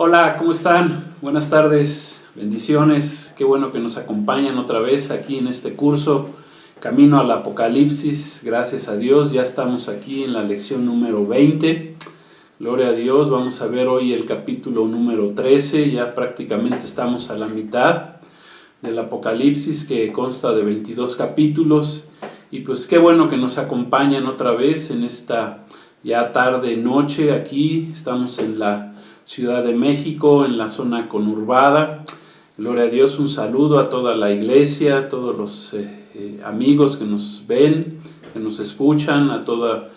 Hola, ¿cómo están? Buenas tardes, bendiciones. Qué bueno que nos acompañan otra vez aquí en este curso Camino al Apocalipsis. Gracias a Dios, ya estamos aquí en la lección número 20. Gloria a Dios, vamos a ver hoy el capítulo número 13. Ya prácticamente estamos a la mitad del Apocalipsis, que consta de 22 capítulos. Y pues qué bueno que nos acompañan otra vez en esta ya tarde noche aquí. Estamos en la Ciudad de México, en la zona conurbada. Gloria a Dios, un saludo a toda la iglesia, a todos los amigos que nos ven, que nos escuchan, a toda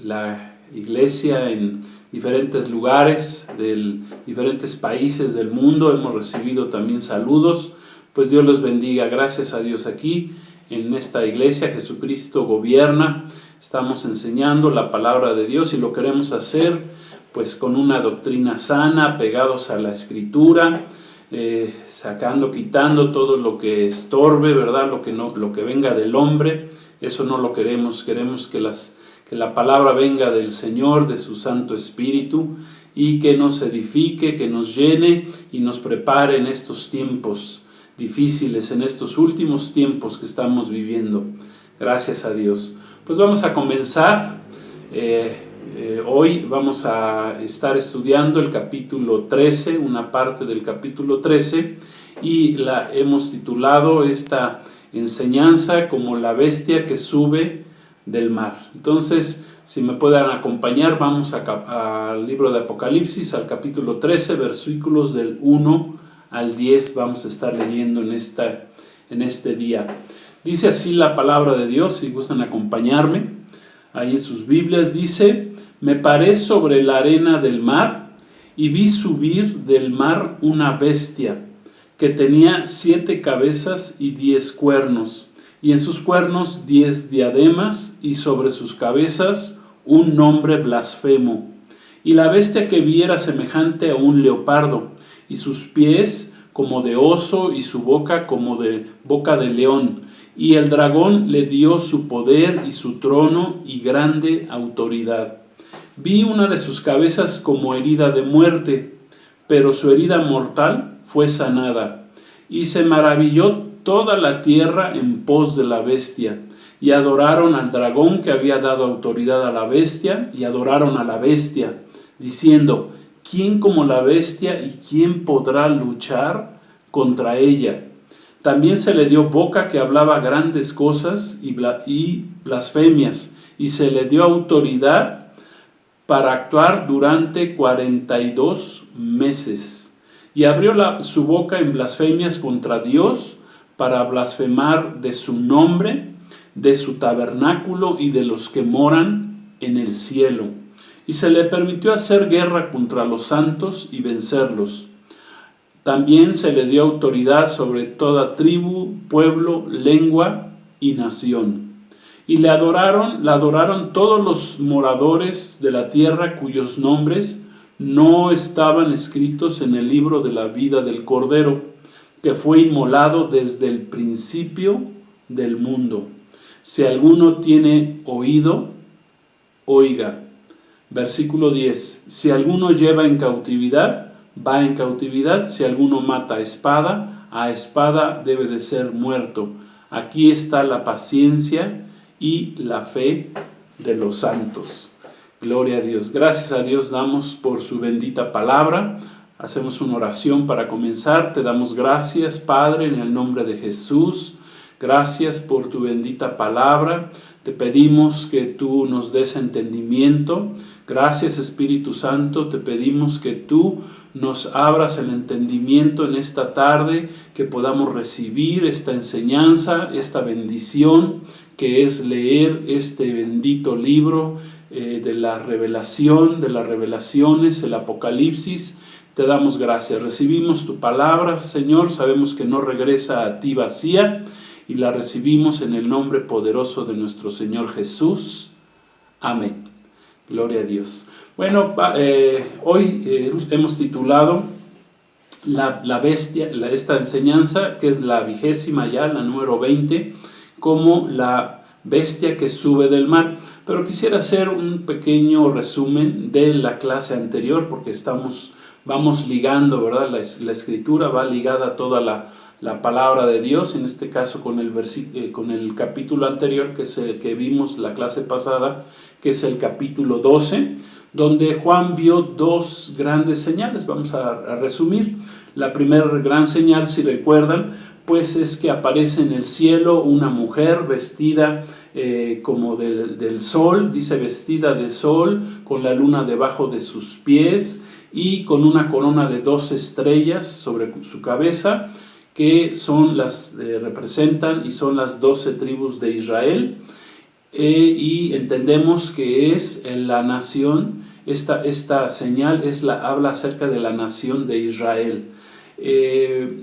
la iglesia en diferentes lugares, de diferentes países del mundo. Hemos recibido también saludos. Pues Dios los bendiga. Gracias a Dios aquí en esta iglesia. Jesucristo gobierna. Estamos enseñando la palabra de Dios y lo queremos hacer pues con una doctrina sana, pegados a la Escritura, quitando todo lo que estorbe, ¿verdad? Lo que venga del hombre, eso no lo queremos. Queremos que la palabra venga del Señor, de su Santo Espíritu, y que nos edifique, que nos llene y nos prepare en estos tiempos difíciles, en estos últimos tiempos que estamos viviendo. Gracias a Dios. Pues vamos a comenzar. Hoy vamos a estar estudiando el capítulo 13, una parte del capítulo 13, y la hemos titulado esta enseñanza como la bestia que sube del mar. Entonces, si me pueden acompañar, vamos al libro de Apocalipsis, al capítulo 13, versículos del 1 al 10, vamos a estar leyendo en este día. Dice así la palabra de Dios, si gustan acompañarme, ahí en sus Biblias dice: me paré sobre la arena del mar y vi subir del mar una bestia que tenía 7 cabezas y 10 cuernos, y en sus cuernos 10 diademas, y sobre sus cabezas un nombre blasfemo. Y la bestia que vi era semejante a un leopardo, y sus pies como de oso, y su boca como de boca de león. Y el dragón le dio su poder y su trono y grande autoridad. Vi una de sus cabezas como herida de muerte, pero su herida mortal fue sanada. Y se maravilló toda la tierra en pos de la bestia, y adoraron al dragón que había dado autoridad a la bestia, y adoraron a la bestia, diciendo: ¿quién como la bestia y quién podrá luchar contra ella? También se le dio boca que hablaba grandes cosas y blasfemias, y se le dio autoridad para actuar durante 42 meses. Y abrió su boca en blasfemias contra Dios, para blasfemar de su nombre, de su tabernáculo y de los que moran en el cielo. Y se le permitió hacer guerra contra los santos y vencerlos. También se le dio autoridad sobre toda tribu, pueblo, lengua y nación. Y la adoraron todos los moradores de la tierra, cuyos nombres no estaban escritos en el libro de la vida del Cordero, que fue inmolado desde el principio del mundo. Si alguno tiene oído, oiga. Versículo 10. Si alguno lleva en cautividad, va en cautividad. Si alguno mata a espada debe de ser muerto. Aquí está la paciencia y la fe de los santos. Gloria a Dios. Gracias a Dios damos por su bendita palabra. Hacemos una oración para comenzar. Te damos gracias, Padre, en el nombre de Jesús. Gracias por tu bendita palabra. Te pedimos que tú nos des entendimiento. Gracias, Espíritu Santo. Te pedimos que tú nos abras el entendimiento en esta tarde, que podamos recibir esta enseñanza, esta bendición que es leer este bendito libro de la revelación, de las revelaciones, el Apocalipsis. Te damos gracias. Recibimos tu palabra, Señor. Sabemos que no regresa a ti vacía, y la recibimos en el nombre poderoso de nuestro Señor Jesús. Amén. Gloria a Dios. Bueno, hoy hemos titulado la bestia, esta enseñanza, que es la 20ª ya, la número 20, como la bestia que sube del mar. Pero quisiera hacer un pequeño resumen de la clase anterior, porque vamos ligando, ¿verdad? La escritura va ligada a toda la palabra de Dios, en este caso con el capítulo anterior, que es el que vimos la clase pasada, que es el capítulo 12, donde Juan vio dos grandes señales. Vamos a resumir. La primera gran señal, si recuerdan, pues es que aparece en el cielo una mujer vestida como del sol, dice vestida de sol, con la luna debajo de sus pies y con una corona de 12 estrellas sobre su cabeza, que representan y son las 12 tribus de Israel. Y entendemos que es la nación, esta señal habla acerca de la nación de Israel.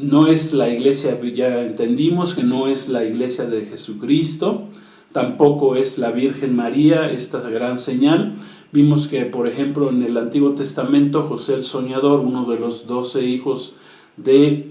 No es la iglesia, ya entendimos que no es la iglesia de Jesucristo, tampoco es la Virgen María, esta gran señal. Vimos que, por ejemplo, en el Antiguo Testamento, José el Soñador, uno de los 12 hijos de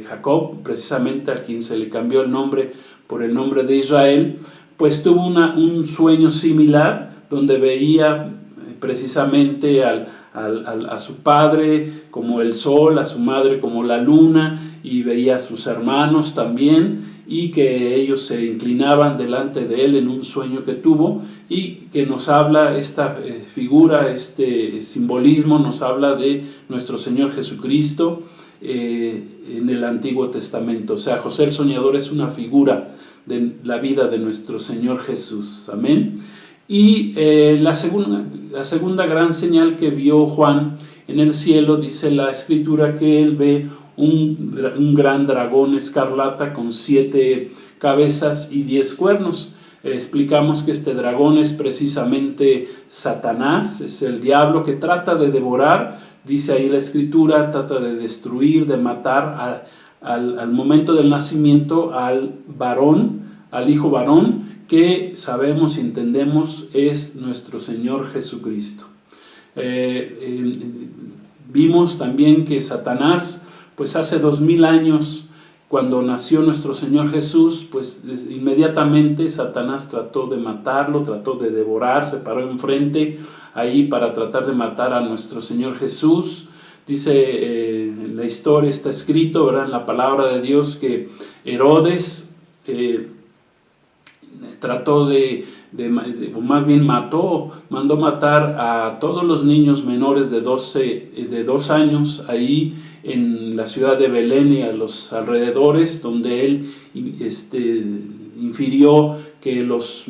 Jacob, precisamente a quien se le cambió el nombre por el nombre de Israel, pues tuvo un sueño similar, donde veía precisamente a su padre como el sol, a su madre como la luna, y veía a sus hermanos también, y que ellos se inclinaban delante de él en un sueño que tuvo, y que nos habla esta figura, este simbolismo, nos habla de nuestro Señor Jesucristo en el Antiguo Testamento. O sea, José el Soñador es una figura de la vida de nuestro Señor Jesús. Amén. Y la segunda gran señal que vio Juan en el cielo, dice la Escritura que él ve un gran dragón escarlata con 7 cabezas y 10 cuernos. Explicamos que este dragón es precisamente Satanás, es el diablo que trata de devorar, dice ahí la Escritura, trata de destruir, de matar al momento del nacimiento al hijo varón, que sabemos y entendemos es nuestro Señor Jesucristo. Vimos también que Satanás, pues hace 2000 años, cuando nació nuestro Señor Jesús, pues inmediatamente Satanás trató de matarlo, trató de devorar, se paró enfrente ahí para tratar de matar a nuestro Señor Jesús. Dice en la historia, está escrito, ¿verdad?, en la palabra de Dios, que Herodes mandó matar a todos los niños menores de 2 años ahí en la ciudad de Belén y a los alrededores, donde él infirió que los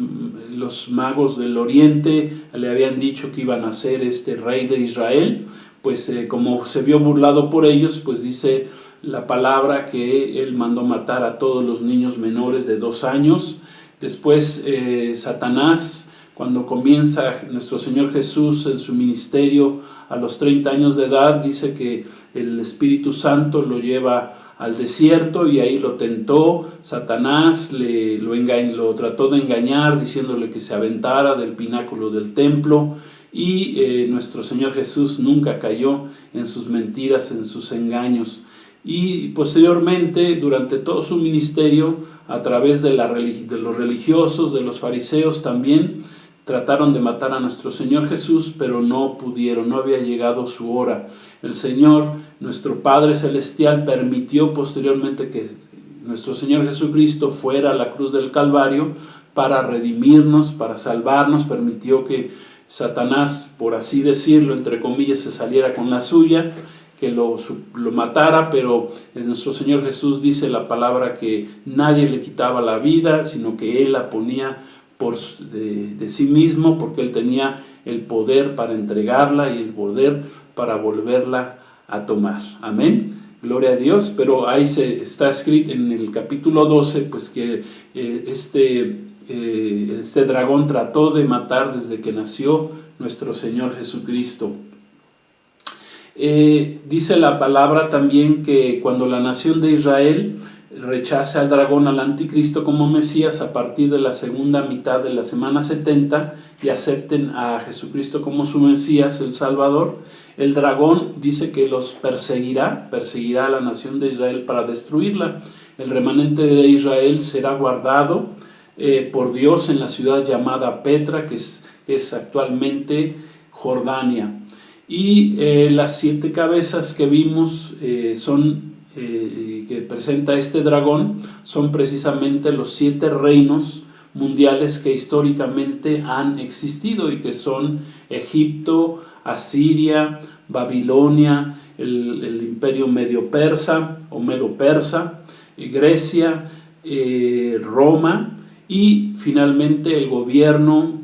magos del oriente le habían dicho que iban a ser rey de Israel. Pues como se vio burlado por ellos, pues dice la palabra que él mandó matar a todos los niños menores de 2 años. Después Satanás, cuando comienza nuestro Señor Jesús en su ministerio a los 30 años de edad, dice que el Espíritu Santo lo lleva al desierto y ahí lo tentó. Satanás lo trató de engañar diciéndole que se aventara del pináculo del templo, y nuestro Señor Jesús nunca cayó en sus mentiras, en sus engaños. Y posteriormente, durante todo su ministerio, a través de los religiosos, de los fariseos también, trataron de matar a nuestro Señor Jesús, pero no pudieron, no había llegado su hora. El Señor, nuestro Padre Celestial, permitió posteriormente que nuestro Señor Jesucristo fuera a la cruz del Calvario para redimirnos, para salvarnos. Permitió que Satanás, por así decirlo, entre comillas, se saliera con la suya, que lo matara, pero nuestro Señor Jesús dice la palabra que nadie le quitaba la vida, sino que Él la ponía de sí mismo, porque Él tenía el poder para entregarla y el poder para volverla a tomar. Amén. Gloria a Dios. Pero ahí está escrito en el capítulo 12, pues que este dragón trató de matar desde que nació nuestro Señor Jesucristo. Dice la palabra también que cuando la nación de Israel rechace al dragón, al anticristo como Mesías, a partir de la segunda mitad de la semana 70, y acepten a Jesucristo como su Mesías, el Salvador, el dragón dice que los perseguirá a la nación de Israel para destruirla. El remanente de Israel será guardado por Dios en la ciudad llamada Petra, que es actualmente Jordania. Y las 7 cabezas que vimos que presenta este dragón son precisamente los 7 reinos mundiales que históricamente han existido y que son Egipto, Asiria, Babilonia, el imperio medio persa o medo-persa, Grecia, Roma y finalmente el gobierno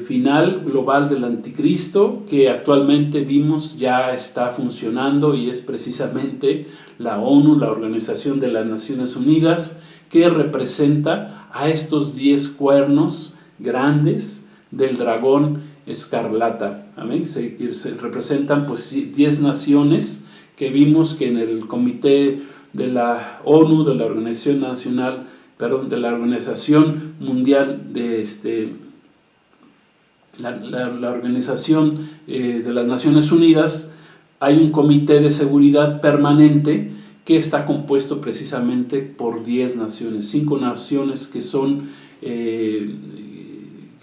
final global del anticristo, que actualmente vimos ya está funcionando y es precisamente la ONU, la Organización de las Naciones Unidas, que representa a estos 10 cuernos grandes del dragón escarlata. ¿Amén? Se representan pues 10 naciones que vimos que en el comité de la ONU, de la de la Organización Mundial de la Organización de las Naciones Unidas, hay un comité de seguridad permanente que está compuesto precisamente por 10 naciones, 5 naciones que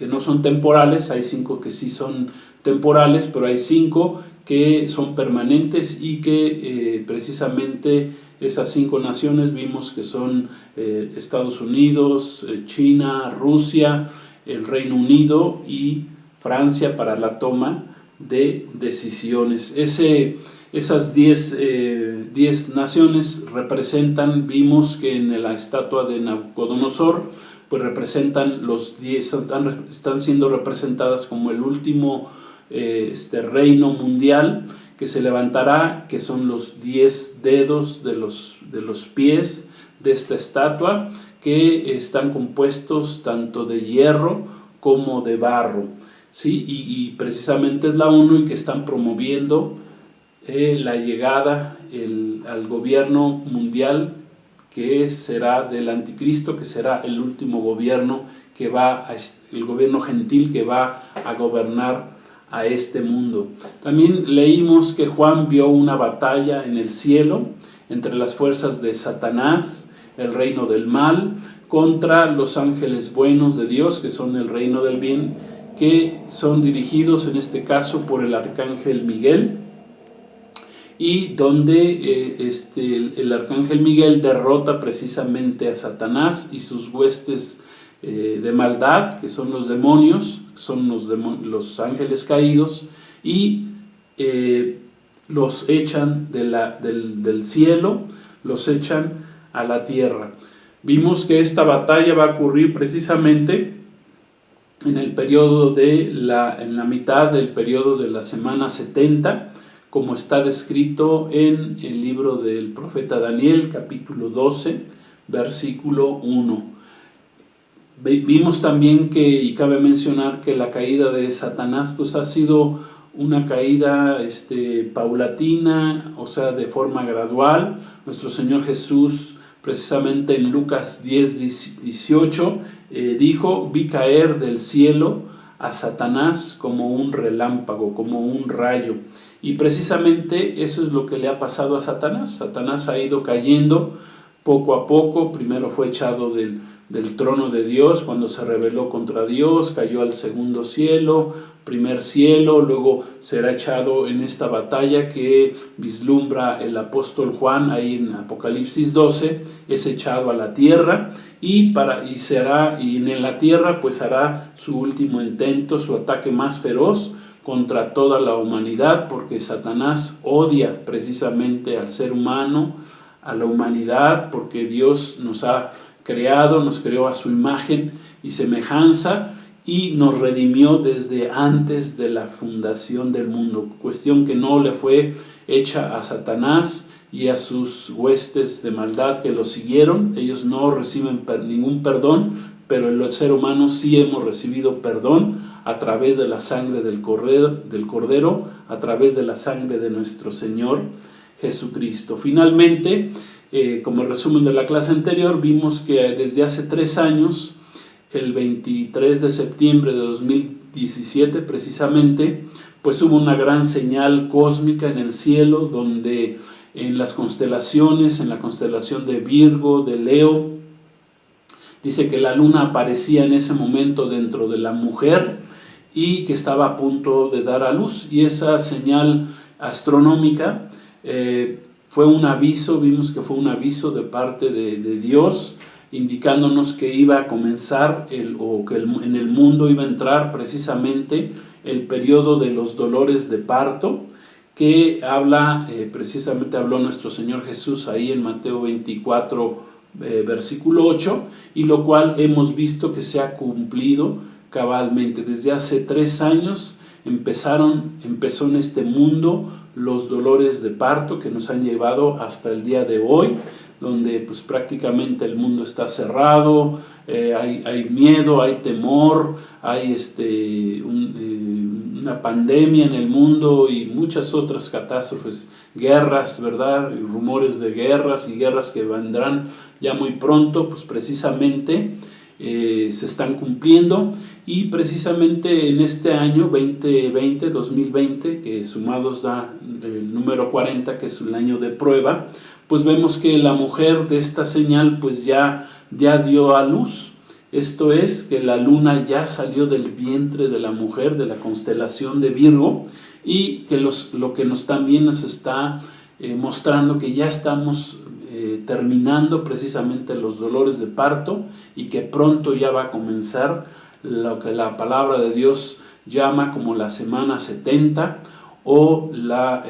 no son temporales, hay 5 que sí son temporales, pero hay 5 que son permanentes y que precisamente esas 5 naciones vimos que son Estados Unidos, China, Rusia, el Reino Unido y Francia para la toma de decisiones. Esas 10 naciones representan, vimos que en la estatua de Nabucodonosor, pues representan los 10, están siendo representadas como el último reino mundial que se levantará, que son los 10 dedos de los pies de esta estatua, que están compuestos tanto de hierro como de barro. ¿Sí? Y precisamente es la ONU y que están promoviendo la llegada al gobierno mundial que será del anticristo, que será el último gobierno el gobierno gentil que va a gobernar a este mundo. También leímos que Juan vio una batalla en el cielo entre las fuerzas de Satanás, el reino del mal, contra los ángeles buenos de Dios, que son el reino del bien, que son dirigidos en este caso por el arcángel Miguel, y donde el arcángel Miguel derrota precisamente a Satanás y sus huestes de maldad, que son los demonios, son los ángeles caídos, y los echan del cielo, los echan a la tierra. Vimos que esta batalla va a ocurrir precisamente en el periodo en la mitad del periodo de la semana 70, como está descrito en el libro del profeta Daniel, capítulo 12, versículo 1. Vimos también y cabe mencionar que la caída de Satanás pues ha sido una caída paulatina, o sea, de forma gradual. Nuestro Señor Jesús, precisamente en Lucas 10:18, dijo: vi caer del cielo a Satanás como un relámpago, como un rayo. Y precisamente eso es lo que le ha pasado a Satanás. Satanás ha ido cayendo poco a poco. Primero fue echado del trono de Dios cuando se rebeló contra Dios, cayó al segundo cielo, primer cielo, luego será echado en esta batalla que vislumbra el apóstol Juan ahí en Apocalipsis 12, es echado a la tierra y en la tierra pues hará su último intento, su ataque más feroz contra toda la humanidad, porque Satanás odia precisamente al ser humano, a la humanidad, porque Dios nos creó a su imagen y semejanza y nos redimió desde antes de la fundación del mundo, cuestión que no le fue hecha a Satanás y a sus huestes de maldad que lo siguieron. Ellos no reciben ningún perdón, pero el ser humano sí hemos recibido perdón a través de la sangre del Cordero, a través de la sangre de nuestro Señor Jesucristo. Finalmente, como resumen de la clase anterior, vimos que desde hace 3 años, el 23 de septiembre de 2017 precisamente, pues hubo una gran señal cósmica en el cielo donde en las constelaciones, en la constelación de Virgo, de Leo. Dice que la luna aparecía en ese momento dentro de la mujer y que estaba a punto de dar a luz, y esa señal astronómica fue un aviso, vimos que fue un aviso de parte de Dios, indicándonos que iba a comenzar en el mundo iba a entrar precisamente el periodo de los dolores de parto, que precisamente habló nuestro Señor Jesús ahí en Mateo 24, versículo 8, y lo cual hemos visto que se ha cumplido cabalmente. Desde hace 3 años empezó en este mundo los dolores de parto que nos han llevado hasta el día de hoy, donde pues prácticamente el mundo está cerrado, hay miedo, hay temor, hay una pandemia en el mundo y muchas otras catástrofes, guerras, ¿verdad? Rumores de guerras y guerras que vendrán ya muy pronto, pues precisamente se están cumpliendo, y precisamente en este año 2020, que sumados da el número 40, que es el año de prueba, pues vemos que la mujer de esta señal pues ya dio a luz. Esto es, que la luna ya salió del vientre de la mujer, de la constelación de Virgo, y que lo que también nos está mostrando que ya estamos terminando precisamente los dolores de parto, y que pronto ya va a comenzar lo que la palabra de Dios llama como la semana 70 o la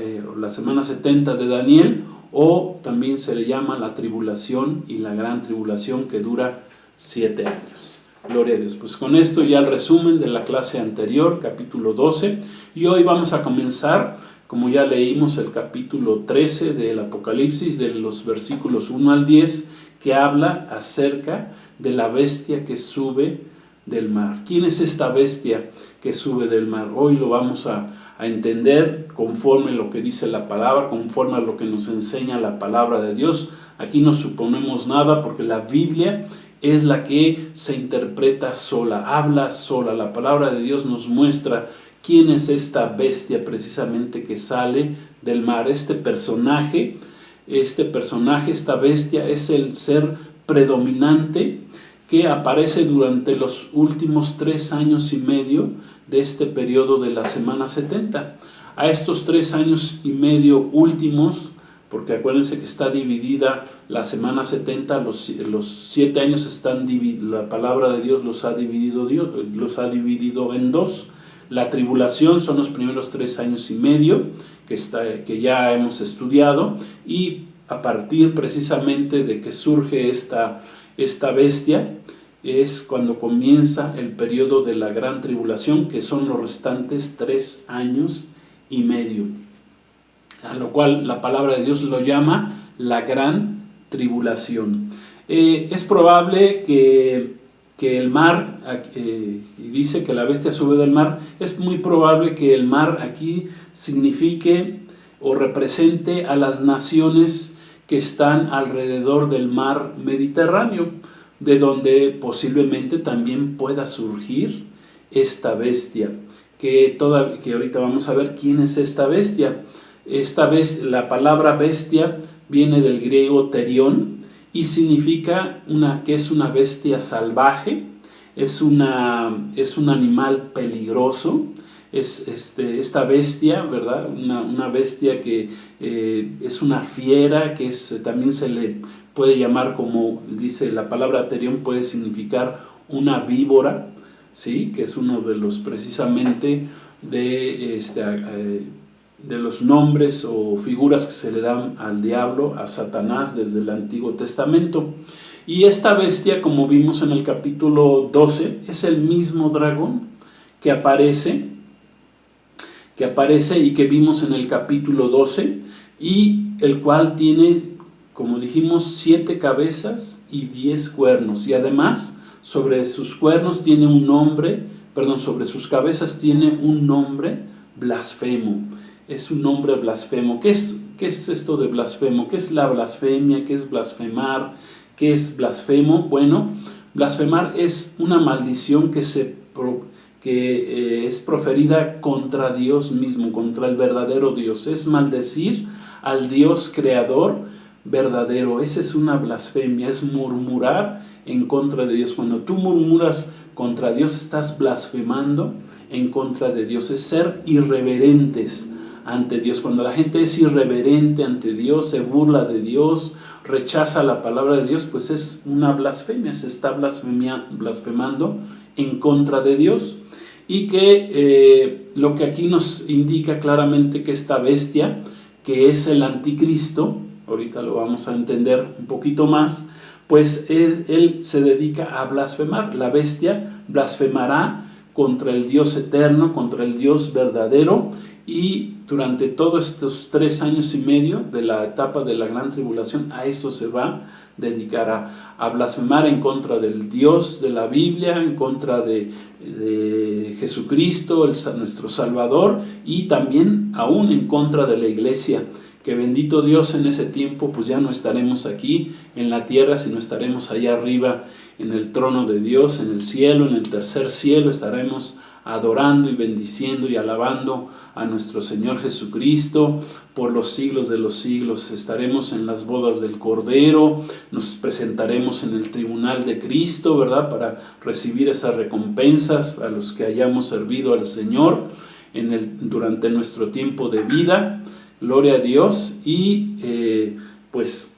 semana 70 de Daniel, o también se le llama la tribulación y la gran tribulación, que dura 7 años. Gloria a Dios. Pues con esto ya el resumen de la clase anterior, capítulo 12, y hoy vamos a comenzar, como ya leímos, el capítulo 13 del Apocalipsis, de los versículos 1 al 10, que habla acerca de la bestia que sube del mar. ¿Quién es esta bestia que sube del mar? Hoy lo vamos a entender conforme lo que dice la palabra, conforme a lo que nos enseña la palabra de Dios. Aquí no suponemos nada, porque la Biblia es la que se interpreta sola, habla sola. La palabra de Dios nos muestra quién es esta bestia precisamente que sale del mar. Este personaje, esta bestia, es el ser predominante que aparece durante los últimos 3 años y medio de este periodo de la semana 70. A estos 3 años y medio últimos, porque acuérdense que está dividida la semana 70, los 7 años están divididos, la palabra de Dios los ha dividido en 2. La tribulación son los primeros 3 años y medio que ya hemos estudiado, y a partir precisamente de que surge esta bestia, es cuando comienza el periodo de la gran tribulación, que son los restantes 3 años y medio, a lo cual la palabra de Dios lo llama la gran tribulación. Es probable que el mar, dice que la bestia sube del mar, es muy probable que el mar aquí signifique o represente a las naciones que están alrededor del mar Mediterráneo, de donde posiblemente también pueda surgir esta bestia, que ahorita vamos a ver quién es esta bestia. La palabra bestia viene del griego terión y significa que es una bestia salvaje, es un animal peligroso. Esta bestia, ¿verdad? Una bestia que es una fiera, que también se le puede llamar, como dice la palabra terión, puede significar una víbora, ¿sí? Que es uno de los precisamente de los nombres o figuras que se le dan al diablo, a Satanás, desde el Antiguo Testamento. Y esta bestia, como vimos en el capítulo 12, es el mismo dragón que aparece y que vimos en el capítulo 12, y el cual tiene, como dijimos, 7 cabezas y 10 cuernos, y además sobre sus cuernos tiene sobre sus cabezas tiene un nombre blasfemo. Es un nombre blasfemo. ¿Qué es esto de blasfemo? ¿Qué es la blasfemia? ¿Qué es blasfemar? ¿Qué es blasfemo? Bueno, blasfemar es una maldición que es proferida contra Dios mismo, contra el verdadero Dios. Es maldecir al Dios creador verdadero. Esa es una blasfemia, es murmurar en contra de Dios. Cuando tú murmuras contra Dios, estás blasfemando en contra de Dios, es ser irreverentes ante Dios. Cuando la gente es irreverente ante Dios, se burla de Dios, rechaza la palabra de Dios, pues es una blasfemia, se está blasfemando en contra de Dios. Y que lo que aquí nos indica claramente que esta bestia, que es el anticristo, ahorita lo vamos a entender un poquito más, pues él se dedica a blasfemar. La bestia blasfemará contra el Dios eterno, contra el Dios verdadero, y durante todos estos 3 años y medio de la etapa de la gran tribulación, a eso se va a dedicar, a blasfemar en contra del Dios de la Biblia, en contra de Jesucristo, nuestro Salvador, y también aún en contra de la iglesia. Que bendito Dios, en ese tiempo pues ya no estaremos aquí en la tierra, sino estaremos allá arriba en el trono de Dios, en el cielo, en el tercer cielo. Estaremos adorando y bendiciendo y alabando a nuestro Señor Jesucristo por los siglos de los siglos. Estaremos en las bodas del Cordero, nos presentaremos en el tribunal de Cristo, ¿verdad?, para recibir esas recompensas a los que hayamos servido al Señor durante nuestro tiempo de vida. Gloria a Dios. Y pues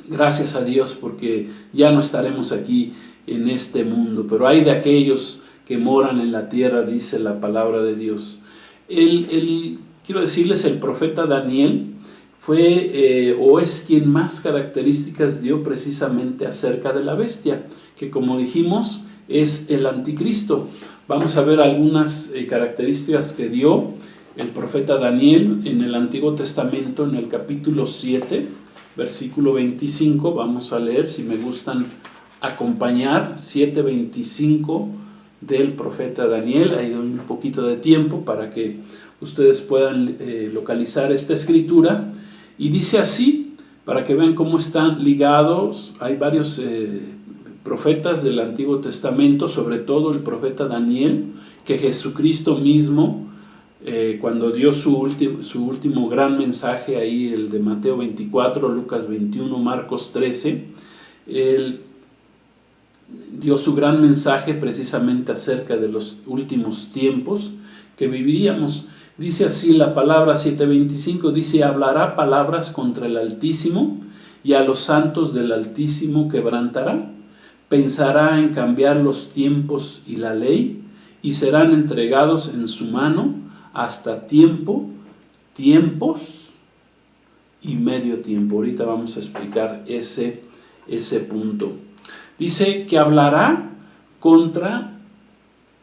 gracias a Dios, porque ya no estaremos aquí en este mundo, pero hay de aquellos que moran en la tierra, dice la palabra de Dios. Quiero decirles, el profeta Daniel fue o es quien más características dio precisamente acerca de la bestia, que como dijimos es el anticristo. Vamos a ver algunas características que dio el profeta Daniel en el Antiguo Testamento, en el capítulo 7, versículo 25. Vamos a leer, si me gustan acompañar, 7:25 del profeta Daniel. Ahí doy un poquito de tiempo para que ustedes puedan localizar esta escritura. Y dice así, para que vean cómo están ligados. Hay varios profetas del Antiguo Testamento, sobre todo el profeta Daniel, que Jesucristo mismo, cuando dio su último gran mensaje, ahí el de Mateo 24, Lucas 21, Marcos 13, él dio su gran mensaje precisamente acerca de los últimos tiempos que viviríamos. Dice así la palabra 7:25, dice: hablará palabras contra el Altísimo, y a los santos del Altísimo quebrantará. Pensará en cambiar los tiempos y la ley, y serán entregados en su mano hasta tiempos y medio tiempo. Ahorita vamos a explicar ese punto. Dice que hablará contra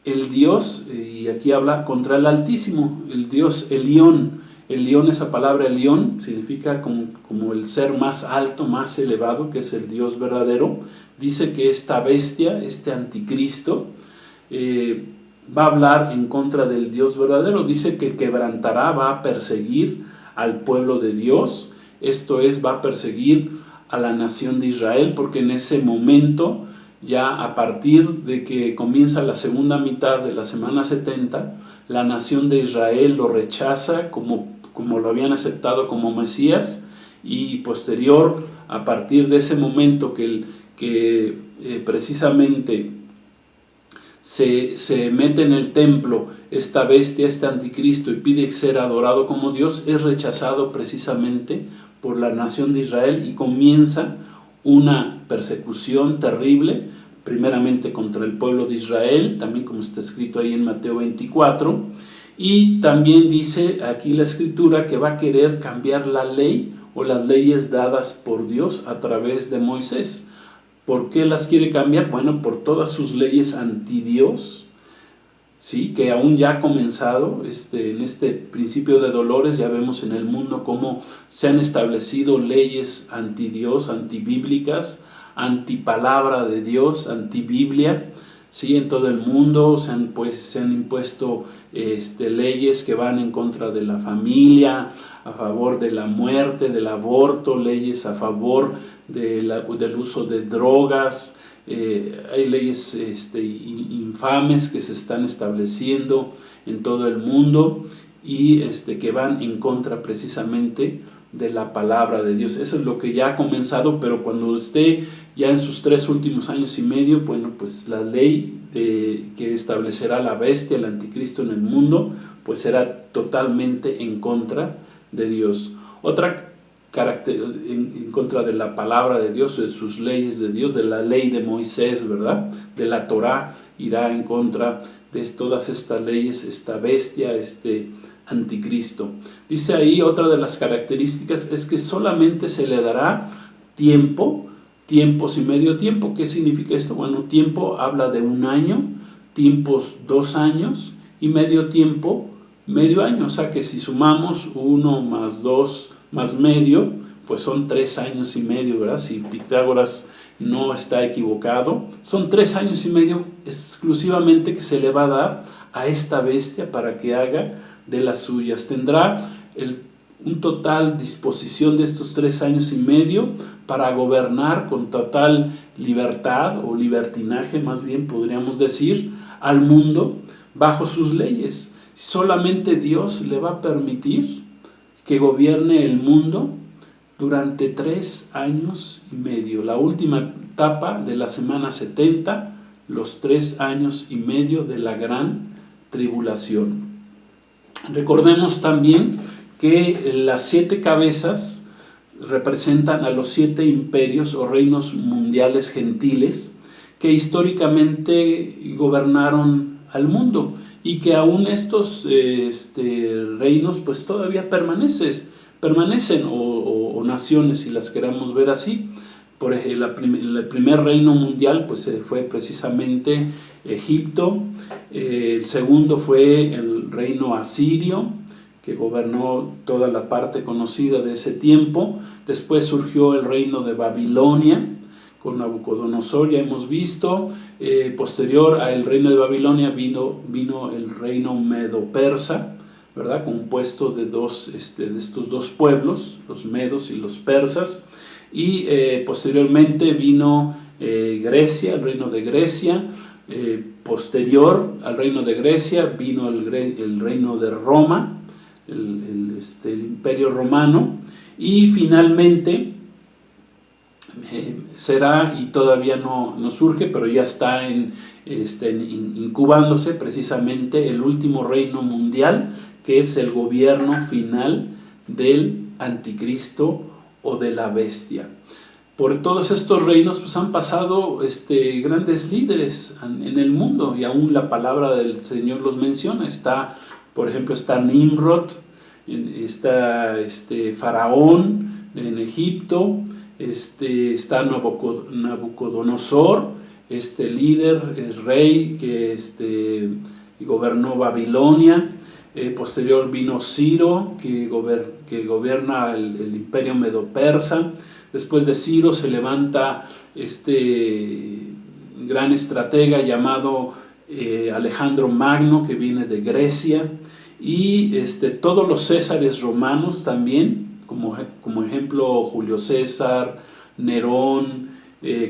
el Dios, y aquí habla contra el Altísimo, el Dios Elión. Elión, esa palabra Elión, significa como el ser más alto, más elevado, que es el Dios verdadero. Dice que esta bestia, este anticristo, va a hablar en contra del Dios verdadero. Dice que quebrantará, va a perseguir al pueblo de Dios. Esto es, va a perseguir a la nación de Israel, porque en ese momento, ya a partir de que comienza la segunda mitad de la semana 70, la nación de Israel lo rechaza como lo habían aceptado como Mesías, y posterior, a partir de ese momento que precisamente se mete en el templo esta bestia, este anticristo, y pide ser adorado como Dios, es rechazado precisamente por la nación de Israel, y comienza una persecución terrible, primeramente contra el pueblo de Israel, también como está escrito ahí en Mateo 24, y también dice aquí la escritura que va a querer cambiar la ley o las leyes dadas por Dios a través de Moisés. ¿Por qué las quiere cambiar? Bueno, por todas sus leyes anti-Dios, ¿sí?, que aún ya ha comenzado en este principio de dolores. Ya vemos en el mundo cómo se han establecido leyes anti-Dios, antibíblicas, antipalabra de Dios, antibiblia, ¿sí? En todo el mundo se han impuesto leyes que van en contra de la familia, a favor de la muerte, del aborto, leyes a favor del uso de drogas. Hay leyes infames que se están estableciendo en todo el mundo, y que van en contra precisamente de la palabra de Dios. Eso es lo que ya ha comenzado, pero cuando esté ya en sus 3 últimos años y medio, bueno, pues la ley que establecerá la bestia, el anticristo en el mundo, pues será totalmente en contra de Dios. Otra en contra de la palabra de Dios, de sus leyes de Dios, de la ley de Moisés, ¿verdad? De la Torá, irá en contra de todas estas leyes, esta bestia, anticristo. Dice ahí, otra de las características es que solamente se le dará tiempo, tiempos y medio tiempo. ¿Qué significa esto? Bueno, tiempo habla de 1 año, tiempos 2 años y medio tiempo, medio año. O sea que si sumamos 1 más 2 más medio, pues son 3 años y medio, ¿verdad? Si Pitágoras no está equivocado, son 3 años y medio exclusivamente que se le va a dar a esta bestia para que haga de las suyas. Tendrá un total disposición de estos 3 años y medio para gobernar con total libertad o libertinaje, más bien podríamos decir, al mundo bajo sus leyes. Solamente Dios le va a permitir que gobierne el mundo durante 3 años y medio, la última etapa de la semana 70, los 3 años y medio de la gran tribulación. Recordemos también que las 7 cabezas representan a los 7 imperios o reinos mundiales gentiles que históricamente gobernaron al mundo, y que aún estos reinos pues todavía permanecen o naciones, si las queramos ver así. Por ejemplo, el primer reino mundial pues fue precisamente Egipto. El segundo fue el reino asirio, que gobernó toda la parte conocida de ese tiempo. Después surgió el reino de Babilonia con Nabucodonosor, ya hemos visto. Posterior al reino de Babilonia vino el reino medo-persa, ¿verdad? Compuesto de estos 2 pueblos, los medos y los persas. Y posteriormente vino Grecia, el reino de Grecia. Posterior al reino de Grecia vino el reino de Roma, el imperio romano. Y finalmente será, y todavía no surge, pero ya está incubándose precisamente el último reino mundial, que es el gobierno final del anticristo o de la bestia. Por todos estos reinos pues han pasado grandes líderes en el mundo, y aún la palabra del Señor los menciona. Por ejemplo, está Nimrod, está Faraón en Egipto, está Nabucodonosor, líder, rey que gobernó Babilonia. Posterior vino Ciro, que gobierna el imperio medo-persa. Después de Ciro se levanta gran estratega llamado Alejandro Magno, que viene de Grecia. Y todos los césares romanos también, como ejemplo Julio César, Nerón,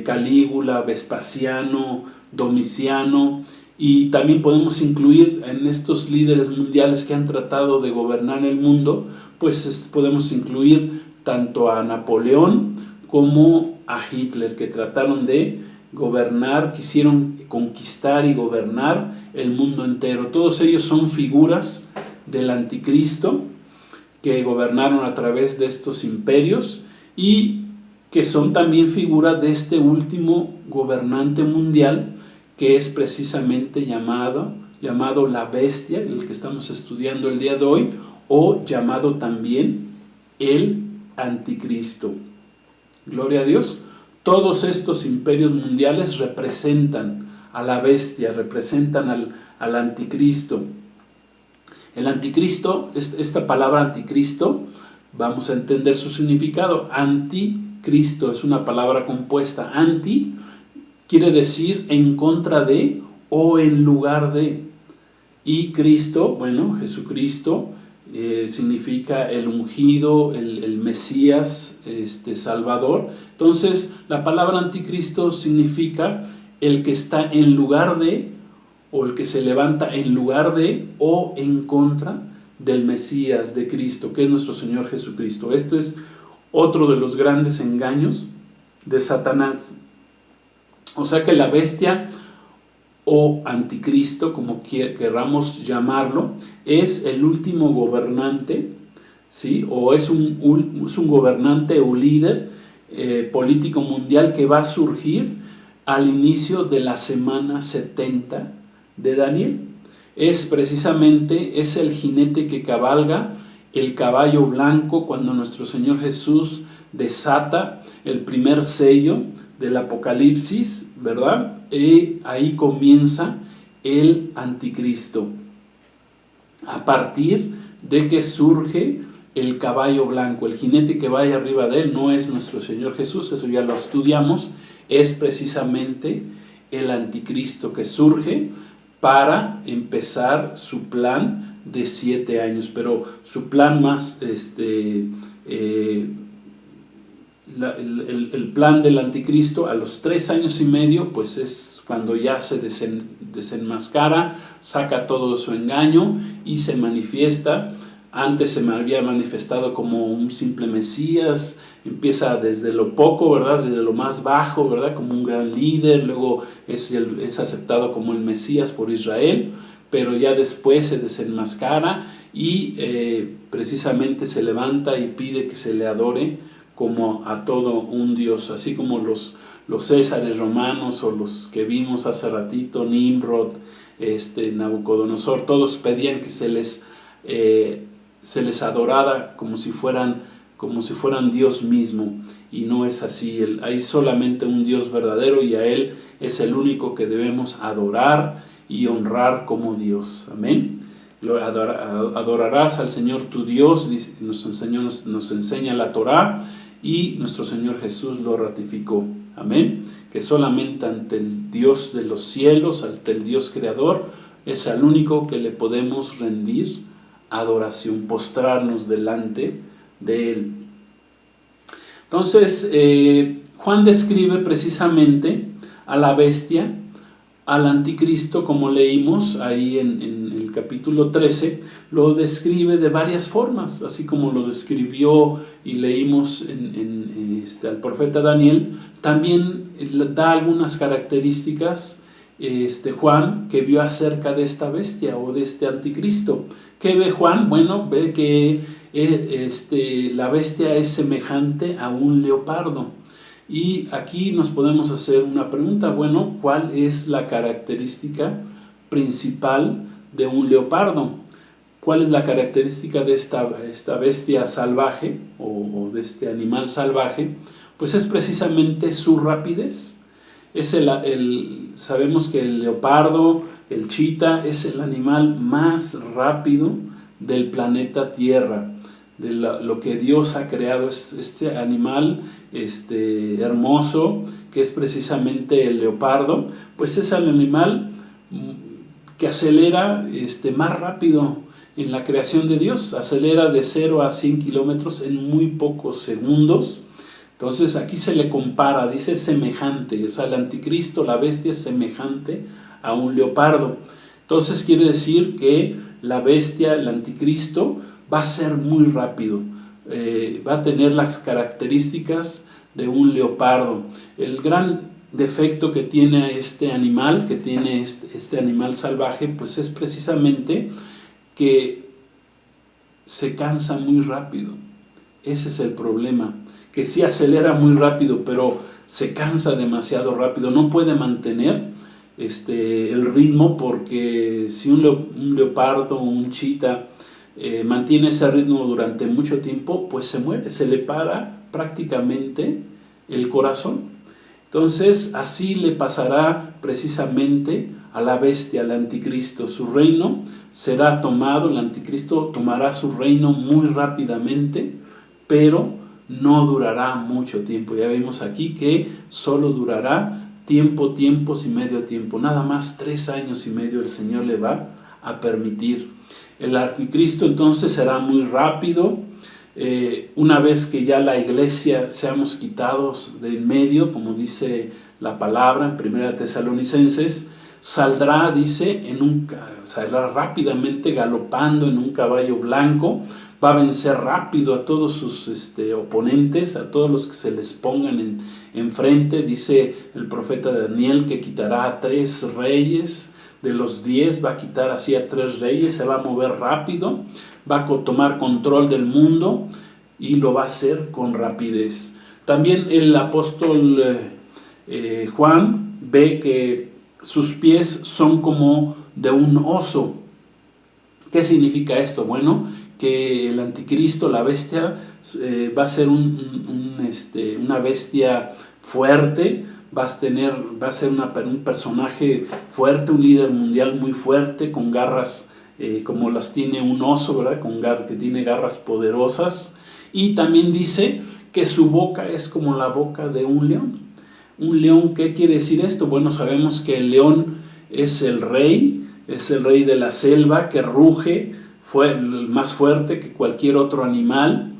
Calígula, Vespasiano, Domiciano. Y también podemos incluir en estos líderes mundiales que han tratado de gobernar el mundo, pues podemos incluir tanto a Napoleón como a Hitler, que trataron de gobernar, quisieron conquistar y gobernar el mundo entero. Todos ellos son figuras del anticristo que gobernaron a través de estos imperios, y que son también figuras de este último gobernante mundial, que es precisamente llamado la bestia, el que estamos estudiando el día de hoy, o llamado también el anticristo. Gloria a Dios. Todos estos imperios mundiales representan a la bestia, representan al anticristo. El anticristo, esta palabra anticristo, vamos a entender su significado. Anticristo es una palabra compuesta. Anti quiere decir en contra de o en lugar de. Y Cristo, bueno, Jesucristo, significa el ungido, el Mesías, Salvador. Entonces, la palabra anticristo significa el que está en lugar de, o el que se levanta en lugar de o en contra del Mesías, de Cristo, que es nuestro Señor Jesucristo. Este es otro de los grandes engaños de Satanás. O sea que la bestia o anticristo, como querramos llamarlo, es el último gobernante, ¿sí? O es un gobernante o líder político mundial que va a surgir al inicio de la semana 70 de Daniel. Es el jinete que cabalga el caballo blanco cuando nuestro Señor Jesús desata el primer sello del Apocalipsis, ¿verdad? Y ahí comienza el anticristo, a partir de que surge el caballo blanco. El jinete que vaya arriba de él no es nuestro Señor Jesús, eso ya lo estudiamos, es precisamente el anticristo que surge para empezar su plan de 7 años, pero su plan más, el plan del anticristo a los 3 años y medio, pues es cuando ya se desenmascara, saca todo su engaño y se manifiesta. Antes se me había manifestado como un simple Mesías, empieza desde lo poco, ¿verdad? Desde lo más bajo, ¿verdad? Como un gran líder, luego es aceptado como el Mesías por Israel, pero ya después se desenmascara y precisamente se levanta y pide que se le adore como a todo un Dios, así como los Césares romanos o los que vimos hace ratito, Nimrod, Nabucodonosor, todos pedían que se les adorara como si fueran Dios mismo, y no es así. Hay solamente un Dios verdadero y a Él es el único que debemos adorar y honrar como Dios. Amén. Adorarás al Señor tu Dios, nos enseña la Torá, y nuestro Señor Jesús lo ratificó. Amén. Que solamente ante el Dios de los cielos, ante el Dios creador, es al único que le podemos rendir adoración, postrarnos delante de Él. Entonces, Juan describe precisamente a la bestia, al anticristo, como leímos ahí en el capítulo 13, lo describe de varias formas, así como lo describió y leímos al profeta Daniel. También da algunas características Juan, que vio acerca de esta bestia o de este anticristo. ¿Qué ve Juan? Bueno, ve que la bestia es semejante a un leopardo. Y aquí nos podemos hacer una pregunta, bueno, ¿cuál es la característica principal de un leopardo? ¿Cuál es la característica de esta bestia salvaje o de este animal salvaje? Pues es precisamente su rapidez. Sabemos que el leopardo, el chita, es el animal más rápido del planeta Tierra. De lo que Dios ha creado, es este animal hermoso, que es precisamente el leopardo, pues es el animal que acelera más rápido en la creación de Dios, acelera de 0 a 100 kilómetros en muy pocos segundos. Entonces aquí se le compara, dice semejante, o sea, el anticristo, la bestia, es semejante a un leopardo. Entonces quiere decir que la bestia, el anticristo, va a ser muy rápido, va a tener las características de un leopardo. El gran defecto que tiene este animal, este animal salvaje, pues es precisamente que se cansa muy rápido. Ese es el problema, que sí acelera muy rápido, pero se cansa demasiado rápido, no puede mantener el ritmo, porque si un leopardo o un chita mantiene ese ritmo durante mucho tiempo, pues se muere, se le para prácticamente el corazón. Entonces así le pasará precisamente a la bestia, al anticristo. Su reino será tomado, el anticristo tomará su reino muy rápidamente, pero no durará mucho tiempo. Ya vimos aquí que solo durará tiempos y medio tiempo, nada más 3 años y medio el Señor le va a permitir. El anticristo entonces será muy rápido. Una vez que ya la iglesia seamos quitados de en medio, como dice la palabra en 1 Tesalonicenses, saldrá, dice, saldrá rápidamente galopando en un caballo blanco, va a vencer rápido a todos sus oponentes, a todos los que se les pongan enfrente. Dice el profeta Daniel que quitará a 3 reyes, de los 10 va a quitar así a 3 reyes, se va a mover rápido, va a tomar control del mundo y lo va a hacer con rapidez. También el apóstol Juan ve que sus pies son como de un oso. ¿Qué significa esto? Bueno, que el anticristo, la bestia, va a ser una bestia fuerte, va a ser un personaje fuerte, un líder mundial muy fuerte, con garras como las tiene un oso, ¿verdad? Que tiene garras poderosas. Y también dice que su boca es como la boca de un león. Un león, ¿qué quiere decir esto? Bueno, sabemos que el león es el rey de la selva, que ruge, fue el más fuerte que cualquier otro animal,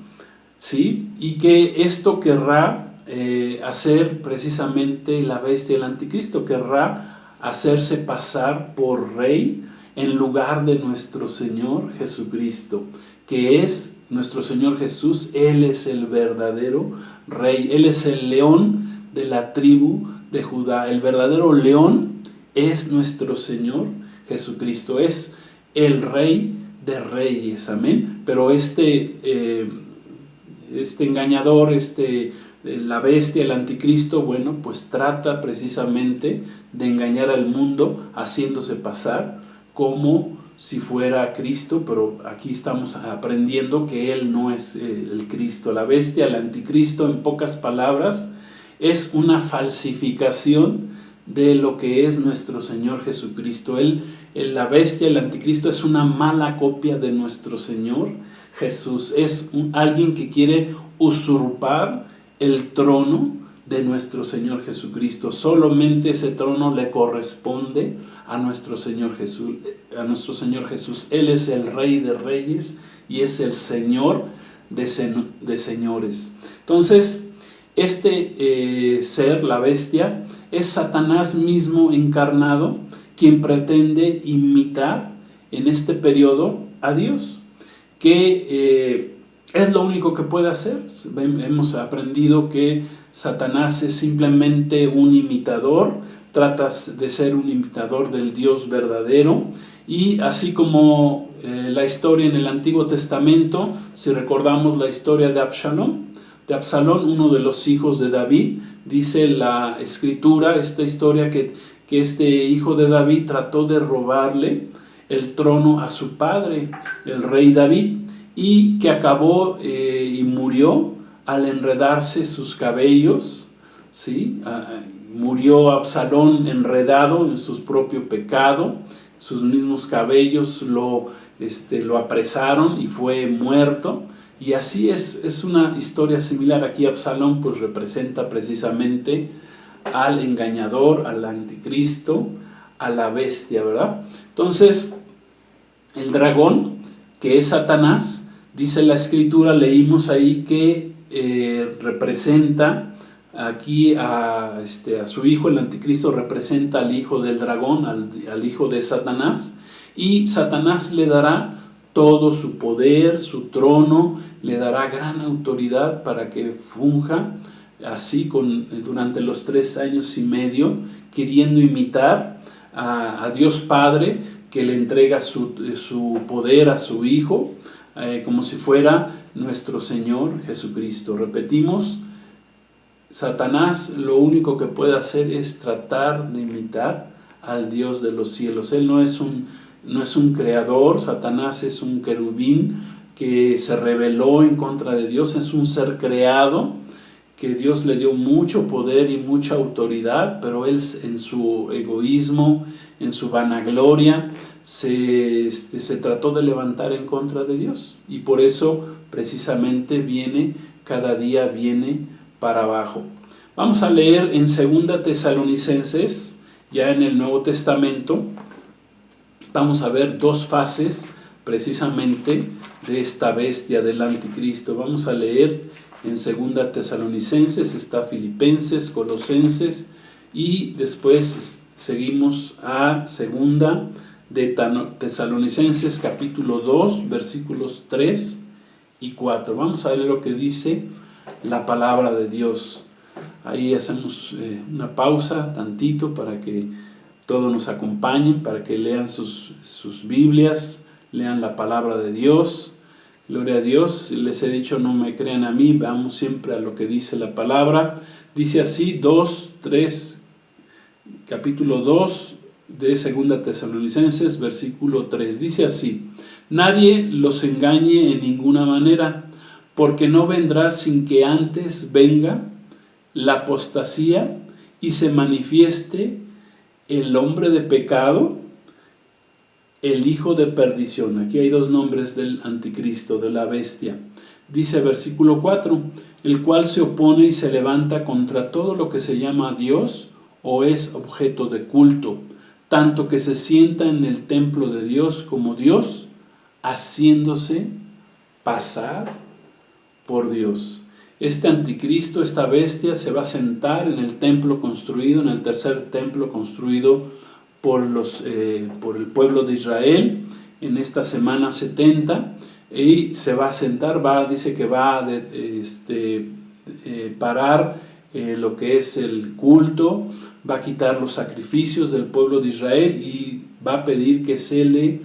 ¿sí? Y que esto querrá hacer precisamente la bestia, el anticristo, querrá hacerse pasar por rey en lugar de nuestro Señor Jesucristo, que es nuestro Señor Jesús. Él es el verdadero rey, Él es el león de la tribu de Judá. El verdadero león es nuestro Señor Jesucristo, es el Rey de Reyes, amén. Pero este engañador, la bestia, el anticristo, bueno, pues trata precisamente de engañar al mundo haciéndose pasar como si fuera Cristo, pero aquí estamos aprendiendo que Él no es el Cristo. La bestia, el anticristo, en pocas palabras, es una falsificación de lo que es nuestro Señor Jesucristo. La bestia, el anticristo, es una mala copia de nuestro Señor Jesús. Es alguien que quiere usurpar el trono de nuestro Señor Jesucristo. Solamente ese trono le corresponde a nuestro Señor Jesús. Él es el Rey de Reyes y es el Señor de señores. Entonces, ser, la bestia, es Satanás mismo encarnado, quien pretende imitar en este periodo a Dios, que es lo único que puede hacer. Hemos aprendido que Satanás es simplemente un imitador, trata de ser un imitador del Dios verdadero, y así como la historia en el Antiguo Testamento, si recordamos la historia de Absalón, uno de los hijos de David, dice la Escritura, esta historia, que este hijo de David trató de robarle el trono a su padre, el rey David, y que acabó y murió al enredarse sus cabellos, ¿sí? Murió Absalón enredado en su propio pecado, sus mismos cabellos lo apresaron y fue muerto. Y así es una historia similar. Aquí Absalón pues representa precisamente al engañador, al anticristo, a la bestia, ¿verdad? Entonces, el dragón, que es Satanás, dice la Escritura, leímos ahí que representa aquí a su hijo. El anticristo representa al hijo del dragón, al hijo de Satanás, y Satanás le dará todo su poder, su trono, le dará gran autoridad para que funja así durante los 3 años y medio, queriendo imitar a Dios Padre, que le entrega su poder a su Hijo, como si fuera nuestro Señor Jesucristo. Repetimos, Satanás lo único que puede hacer es tratar de imitar al Dios de los cielos. Él no es un creador. Satanás es un querubín que se rebeló en contra de Dios, es un ser creado que Dios le dio mucho poder y mucha autoridad, pero él, en su egoísmo, en su vanagloria, se trató de levantar en contra de Dios, y por eso precisamente cada día viene para abajo. Vamos a leer en 2 Tesalonicenses, ya en el Nuevo Testamento. Vamos a ver 2 fases precisamente de esta bestia del anticristo. Vamos a leer en 2 Tesalonicenses, está Filipenses, Colosenses, y después seguimos a segunda de Tesalonicenses capítulo 2, versículos 3 y 4. Vamos a ver lo que dice la palabra de Dios. Ahí hacemos una pausa tantito para que todos nos acompañen, para que lean sus Biblias, lean la palabra de Dios. Gloria a Dios. Les he dicho, no me crean a mí, vamos siempre a lo que dice la palabra. Dice así, capítulo 2 de segunda Tesalonicenses, versículo 3. Dice así: nadie los engañe en ninguna manera, porque no vendrá sin que antes venga la apostasía y se manifieste el hombre de pecado, el hijo de perdición. Aquí hay dos nombres del anticristo, de la bestia. Dice versículo 4, el cual se opone y se levanta contra todo lo que se llama Dios o es objeto de culto, tanto que se sienta en el templo de Dios como Dios, haciéndose pasar por Dios. Este anticristo, esta bestia, se va a sentar en el templo construido, en el tercer templo construido por el pueblo de Israel en esta semana 70, y se va a sentar, dice que va a parar lo que es el culto, va a quitar los sacrificios del pueblo de Israel y va a pedir que se le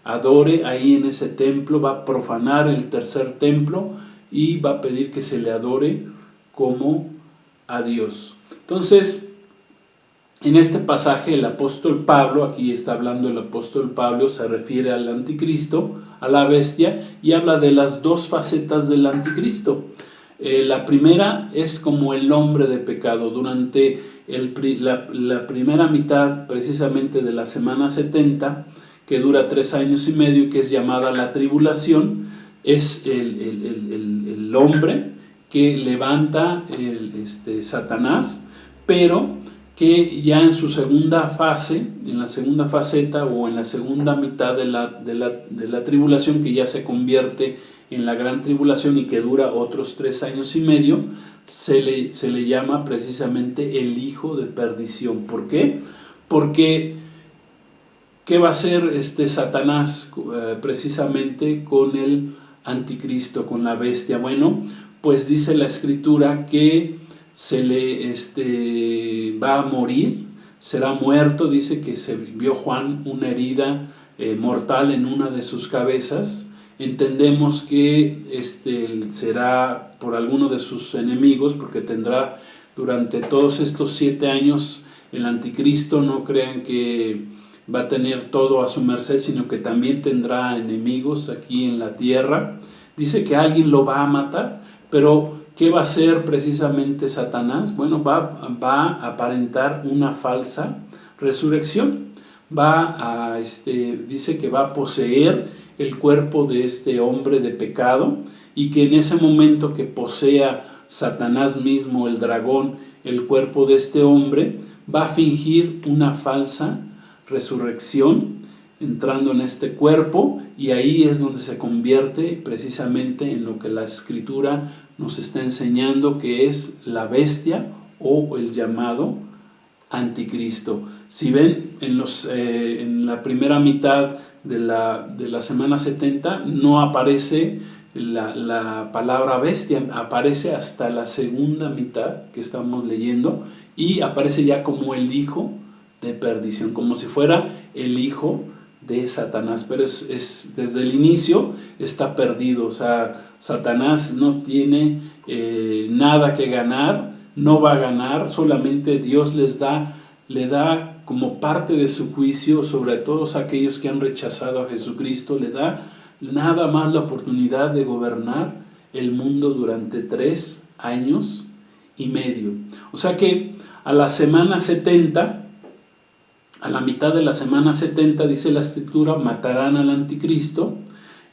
adore ahí en ese templo, va a profanar el tercer templo y va a pedir que se le adore como a Dios. Entonces, en este pasaje el apóstol Pablo, aquí está hablando el apóstol Pablo, se refiere al anticristo, a la bestia, y habla de las dos facetas del anticristo. La primera es como el hombre de pecado. Durante la primera mitad precisamente de la semana 70, que dura 3 años y medio, que es llamada la tribulación, es el hombre que levanta Satanás, pero que ya en su segunda fase, en la segunda faceta o en la segunda mitad de la tribulación, que ya se convierte en la gran tribulación y que dura otros 3 años y medio, se le llama precisamente el hijo de perdición. ¿Por qué? Porque ¿qué va a hacer Satanás precisamente con el anticristo, con la bestia? Bueno, pues dice la escritura que se le va a morir, será muerto. Dice que se vio Juan una herida mortal en una de sus cabezas. Entendemos que será por alguno de sus enemigos, porque tendrá durante todos estos 7 años el anticristo. No crean que va a tener todo a su merced, sino que también tendrá enemigos aquí en la tierra. Dice que alguien lo va a matar, pero ¿qué va a hacer precisamente Satanás? Bueno, va a aparentar una falsa resurrección. Dice que va a poseer el cuerpo de este hombre de pecado, y que en ese momento que posea Satanás mismo, el dragón, el cuerpo de este hombre, va a fingir una falsa resurrección entrando en este cuerpo, y ahí es donde se convierte precisamente en lo que la escritura nos está enseñando, que es la bestia o el llamado anticristo. Si ven en la primera mitad de la semana 70 no aparece la palabra bestia, aparece hasta la segunda mitad que estamos leyendo, y aparece ya como el hijo de perdición, como si fuera el hijo de Satanás, pero es desde el inicio está perdido. O sea, Satanás no tiene nada que ganar, no va a ganar, solamente Dios le da como parte de su juicio sobre todos aquellos que han rechazado a Jesucristo, le da nada más la oportunidad de gobernar el mundo durante 3 años y medio. O sea que a la semana 70, a la mitad de la semana 70, dice la escritura, matarán al anticristo,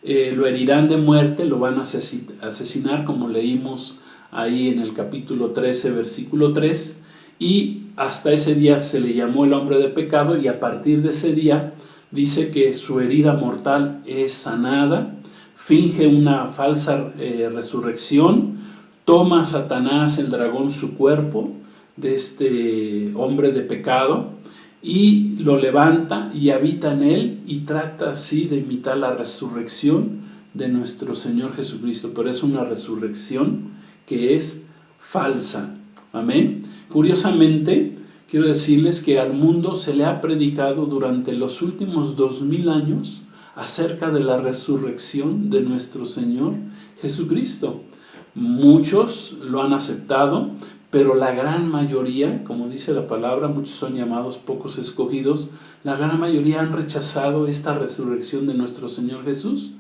lo herirán de muerte, lo van a asesinar, como leímos ahí en el capítulo 13, versículo 3, y hasta ese día se le llamó el hombre de pecado, y a partir de ese día dice que su herida mortal es sanada, finge una falsa resurrección, toma a Satanás, el dragón, su cuerpo de este hombre de pecado, y lo levanta y habita en él y trata así de imitar la resurrección de nuestro Señor Jesucristo, pero es una resurrección que es falsa. Amén. Curiosamente, quiero decirles que al mundo se le ha predicado durante los últimos 2000 años acerca de la resurrección de nuestro Señor Jesucristo. Muchos lo han aceptado, pero la gran mayoría, como dice la palabra, muchos son llamados, pocos escogidos, la gran mayoría han rechazado esta resurrección de nuestro Señor Jesús.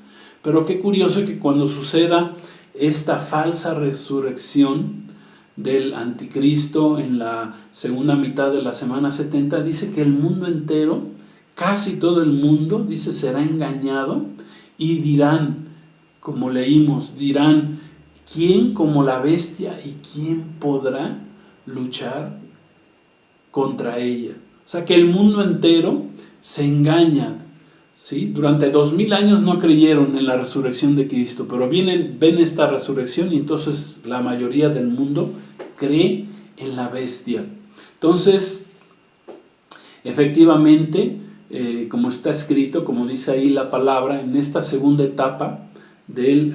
Pero qué curioso que cuando suceda esta falsa resurrección del anticristo en la segunda mitad de la semana 70, dice que el mundo entero, casi todo el mundo, dice, será engañado y dirán, como leímos, dirán, ¿quién como la bestia y quién podrá luchar contra ella? O sea que el mundo entero se engaña, ¿sí? Durante 2000 años no creyeron en la resurrección de Cristo, pero ven esta resurrección y entonces la mayoría del mundo cree en la bestia. Entonces, efectivamente, como está escrito, como dice ahí la palabra, en esta segunda etapa del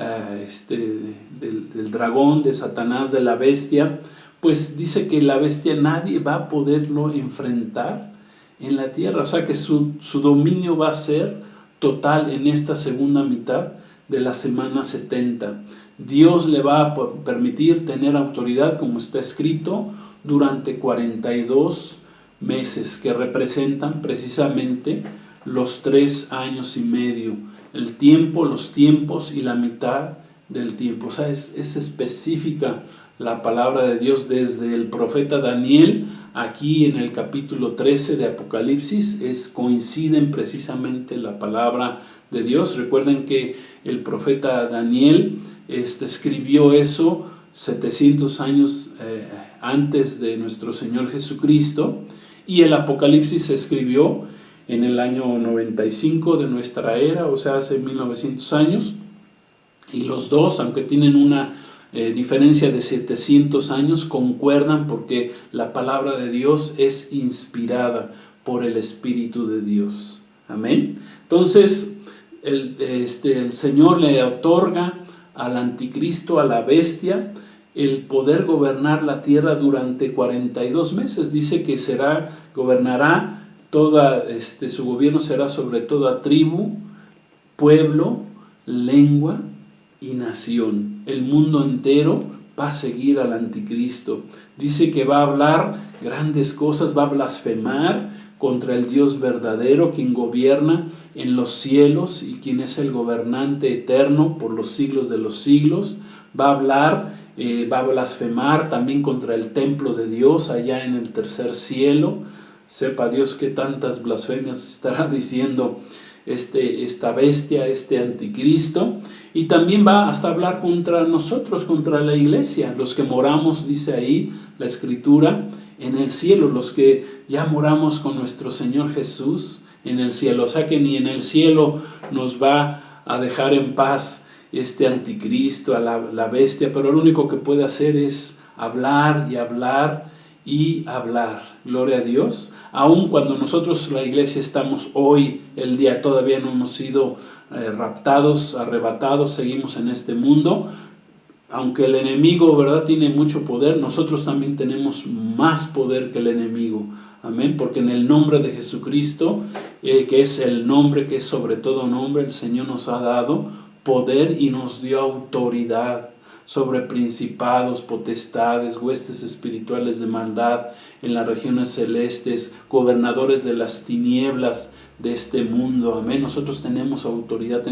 dragón, de Satanás, de la bestia, pues dice que la bestia nadie va a poderlo enfrentar en la tierra, o sea que su dominio va a ser total en esta segunda mitad de la semana 70. Dios le va a permitir tener autoridad, como está escrito, durante 42 meses, que representan precisamente los 3 años y medio, el tiempo, los tiempos y la mitad del tiempo. O sea, es específica la palabra de Dios desde el profeta Daniel. Aquí en el capítulo 13 de Apocalipsis coinciden precisamente la palabra de Dios. Recuerden que el profeta Daniel escribió eso 700 años antes de nuestro Señor Jesucristo, y el Apocalipsis se escribió en el año 95 de nuestra era, o sea, hace 1900 años, y los dos, aunque tienen una diferencia de 700 años, concuerdan porque la palabra de Dios es inspirada por el Espíritu de Dios. Amén. Entonces, el Señor le otorga al anticristo, a la bestia, el poder gobernar la tierra durante 42 meses. Dice que gobernará su gobierno será sobre toda tribu, pueblo, lengua y nación. El mundo entero va a seguir al anticristo. Dice que va a hablar grandes cosas, va a blasfemar contra el Dios verdadero, quien gobierna en los cielos y quien es el gobernante eterno por los siglos de los siglos. Va a hablar, va a blasfemar también contra el templo de Dios allá en el tercer cielo. Sepa Dios qué tantas blasfemias estará diciendo esta bestia, este anticristo. Y también va hasta hablar contra nosotros, contra la iglesia, los que moramos, dice ahí la Escritura, en el cielo, los que ya moramos con nuestro Señor Jesús en el cielo. O sea que ni en el cielo nos va a dejar en paz este anticristo, a la bestia, pero lo único que puede hacer es hablar y hablar y hablar. Gloria a Dios. Aun cuando nosotros, la iglesia, estamos hoy, el día, todavía no hemos sido raptados, arrebatados, seguimos en este mundo. Aunque el enemigo, ¿verdad?, tiene mucho poder, nosotros también tenemos más poder que el enemigo. Amén, porque en el nombre de Jesucristo, que es el nombre que es sobre todo nombre, el Señor nos ha dado poder y nos dio autoridad sobre principados, potestades, huestes espirituales de maldad en las regiones celestes, gobernadores de las tinieblas de este mundo. Amén. Nosotros tenemos autoridad,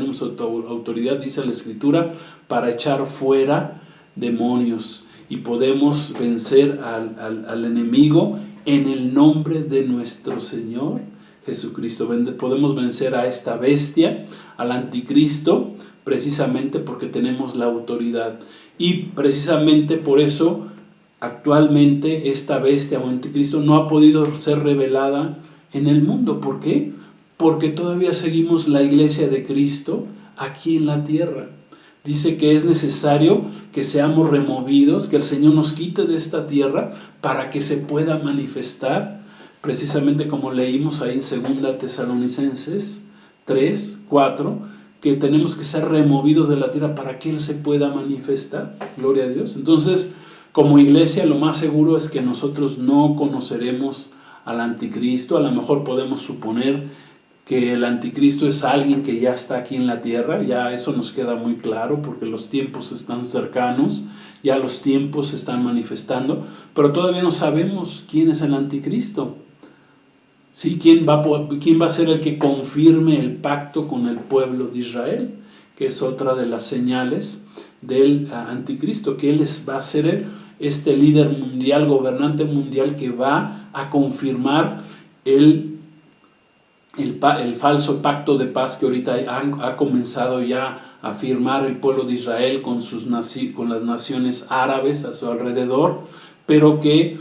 dice la Escritura, para echar fuera demonios, y podemos vencer al enemigo en el nombre de nuestro Señor Jesucristo. Podemos vencer a esta bestia, al anticristo, precisamente porque tenemos la autoridad. Y precisamente por eso actualmente esta bestia o anticristo no ha podido ser revelada en el mundo. ¿Por qué? Porque todavía seguimos la iglesia de Cristo aquí en la tierra. Dice que es necesario que seamos removidos, que el Señor nos quite de esta tierra para que se pueda manifestar precisamente como leímos ahí en 2 Tesalonicenses 3, 4, que tenemos que ser removidos de la tierra para que Él se pueda manifestar. Gloria a Dios. Entonces, como iglesia, lo más seguro es que nosotros no conoceremos al anticristo. A lo mejor podemos suponer que el anticristo es alguien que ya está aquí en la tierra, ya eso nos queda muy claro porque los tiempos están cercanos, ya los tiempos se están manifestando, pero todavía no sabemos quién es el anticristo. ¿Sí? ¿Quién va a ser el que confirme el pacto con el pueblo de Israel? Que es otra de las señales del anticristo, que él va a ser este líder mundial, gobernante mundial, que va a confirmar el falso pacto de paz que ahorita ha comenzado ya a firmar el pueblo de Israel con las naciones árabes a su alrededor, pero que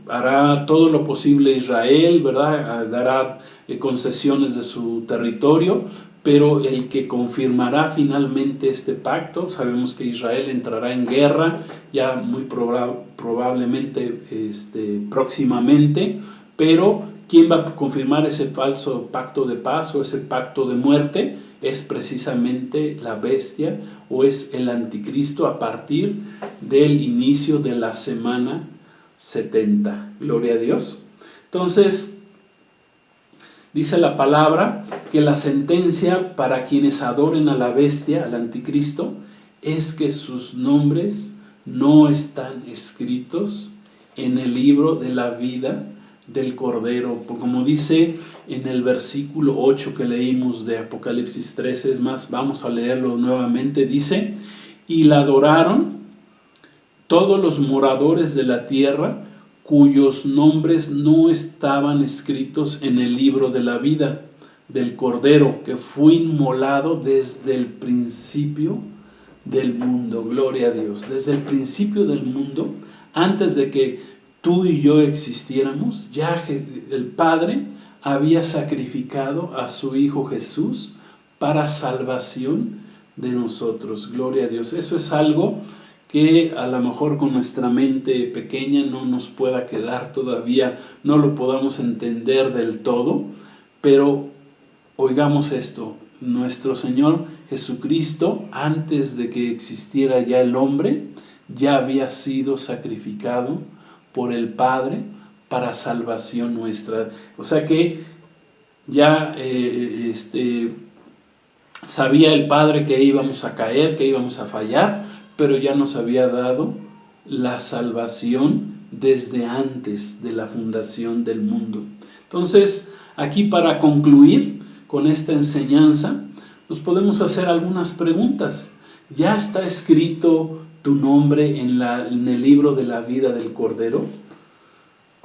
hará todo lo posible Israel, ¿verdad? Dará concesiones de su territorio, pero el que confirmará finalmente este pacto, sabemos que Israel entrará en guerra ya muy probablemente próximamente, pero ¿quién va a confirmar ese falso pacto de paz o ese pacto de muerte? Es precisamente la bestia o es el anticristo a partir del inicio de la semana 70. Gloria a Dios. Entonces, dice la palabra que la sentencia para quienes adoren a la bestia, al anticristo, es que sus nombres no están escritos en el libro de la vida del Cordero, como dice en el versículo 8 que leímos de Apocalipsis 13, es más, vamos a leerlo nuevamente, dice, y la adoraron todos los moradores de la tierra cuyos nombres no estaban escritos en el libro de la vida del Cordero, que fue inmolado desde el principio del mundo. Gloria a Dios. Desde el principio del mundo, antes de que tú y yo existiéramos, ya el Padre había sacrificado a su Hijo Jesús para salvación de nosotros. Gloria a Dios. Eso es algo que a lo mejor con nuestra mente pequeña no nos pueda quedar todavía, no lo podamos entender del todo, pero oigamos esto, nuestro Señor Jesucristo, antes de que existiera ya el hombre, ya había sido sacrificado por el Padre para salvación nuestra. O sea que ya sabía el Padre que íbamos a caer, que íbamos a fallar, pero ya nos había dado la salvación desde antes de la fundación del mundo. Entonces, aquí para concluir con esta enseñanza, nos podemos hacer algunas preguntas. ¿Ya está escrito tu nombre en el libro de la vida del Cordero?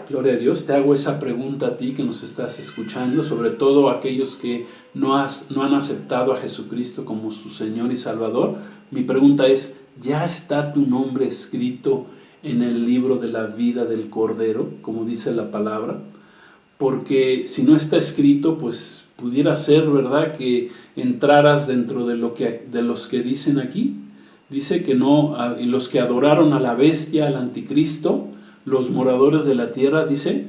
Gloria a Dios, te hago esa pregunta a ti que nos estás escuchando, sobre todo aquellos que no han aceptado a Jesucristo como su Señor y Salvador. Mi pregunta es, ¿ya está tu nombre escrito en el libro de la vida del Cordero, como dice la palabra? Porque si no está escrito, pues pudiera ser, ¿verdad?, que entraras dentro de los que dicen aquí. Dice que no, y los que adoraron a la bestia, al anticristo, los moradores de la tierra, dice,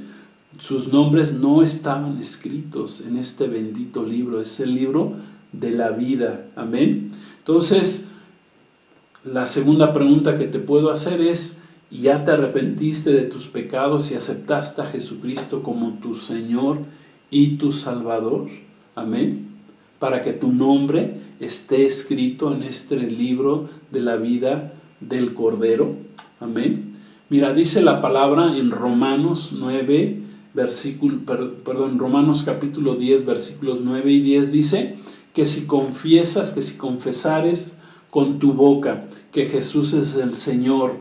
sus nombres no estaban escritos en este bendito libro, es el libro de la vida. Amén. Entonces, la segunda pregunta que te puedo hacer es, ¿ya te arrepentiste de tus pecados y aceptaste a Jesucristo como tu Señor y tu Salvador? Amén. Para que tu nombre esté escrito en este libro de la vida del Cordero. Amén. Mira, dice la palabra en Romanos 9, Romanos capítulo 10, versículos 9 y 10, dice que si confesares con tu boca que Jesús es el Señor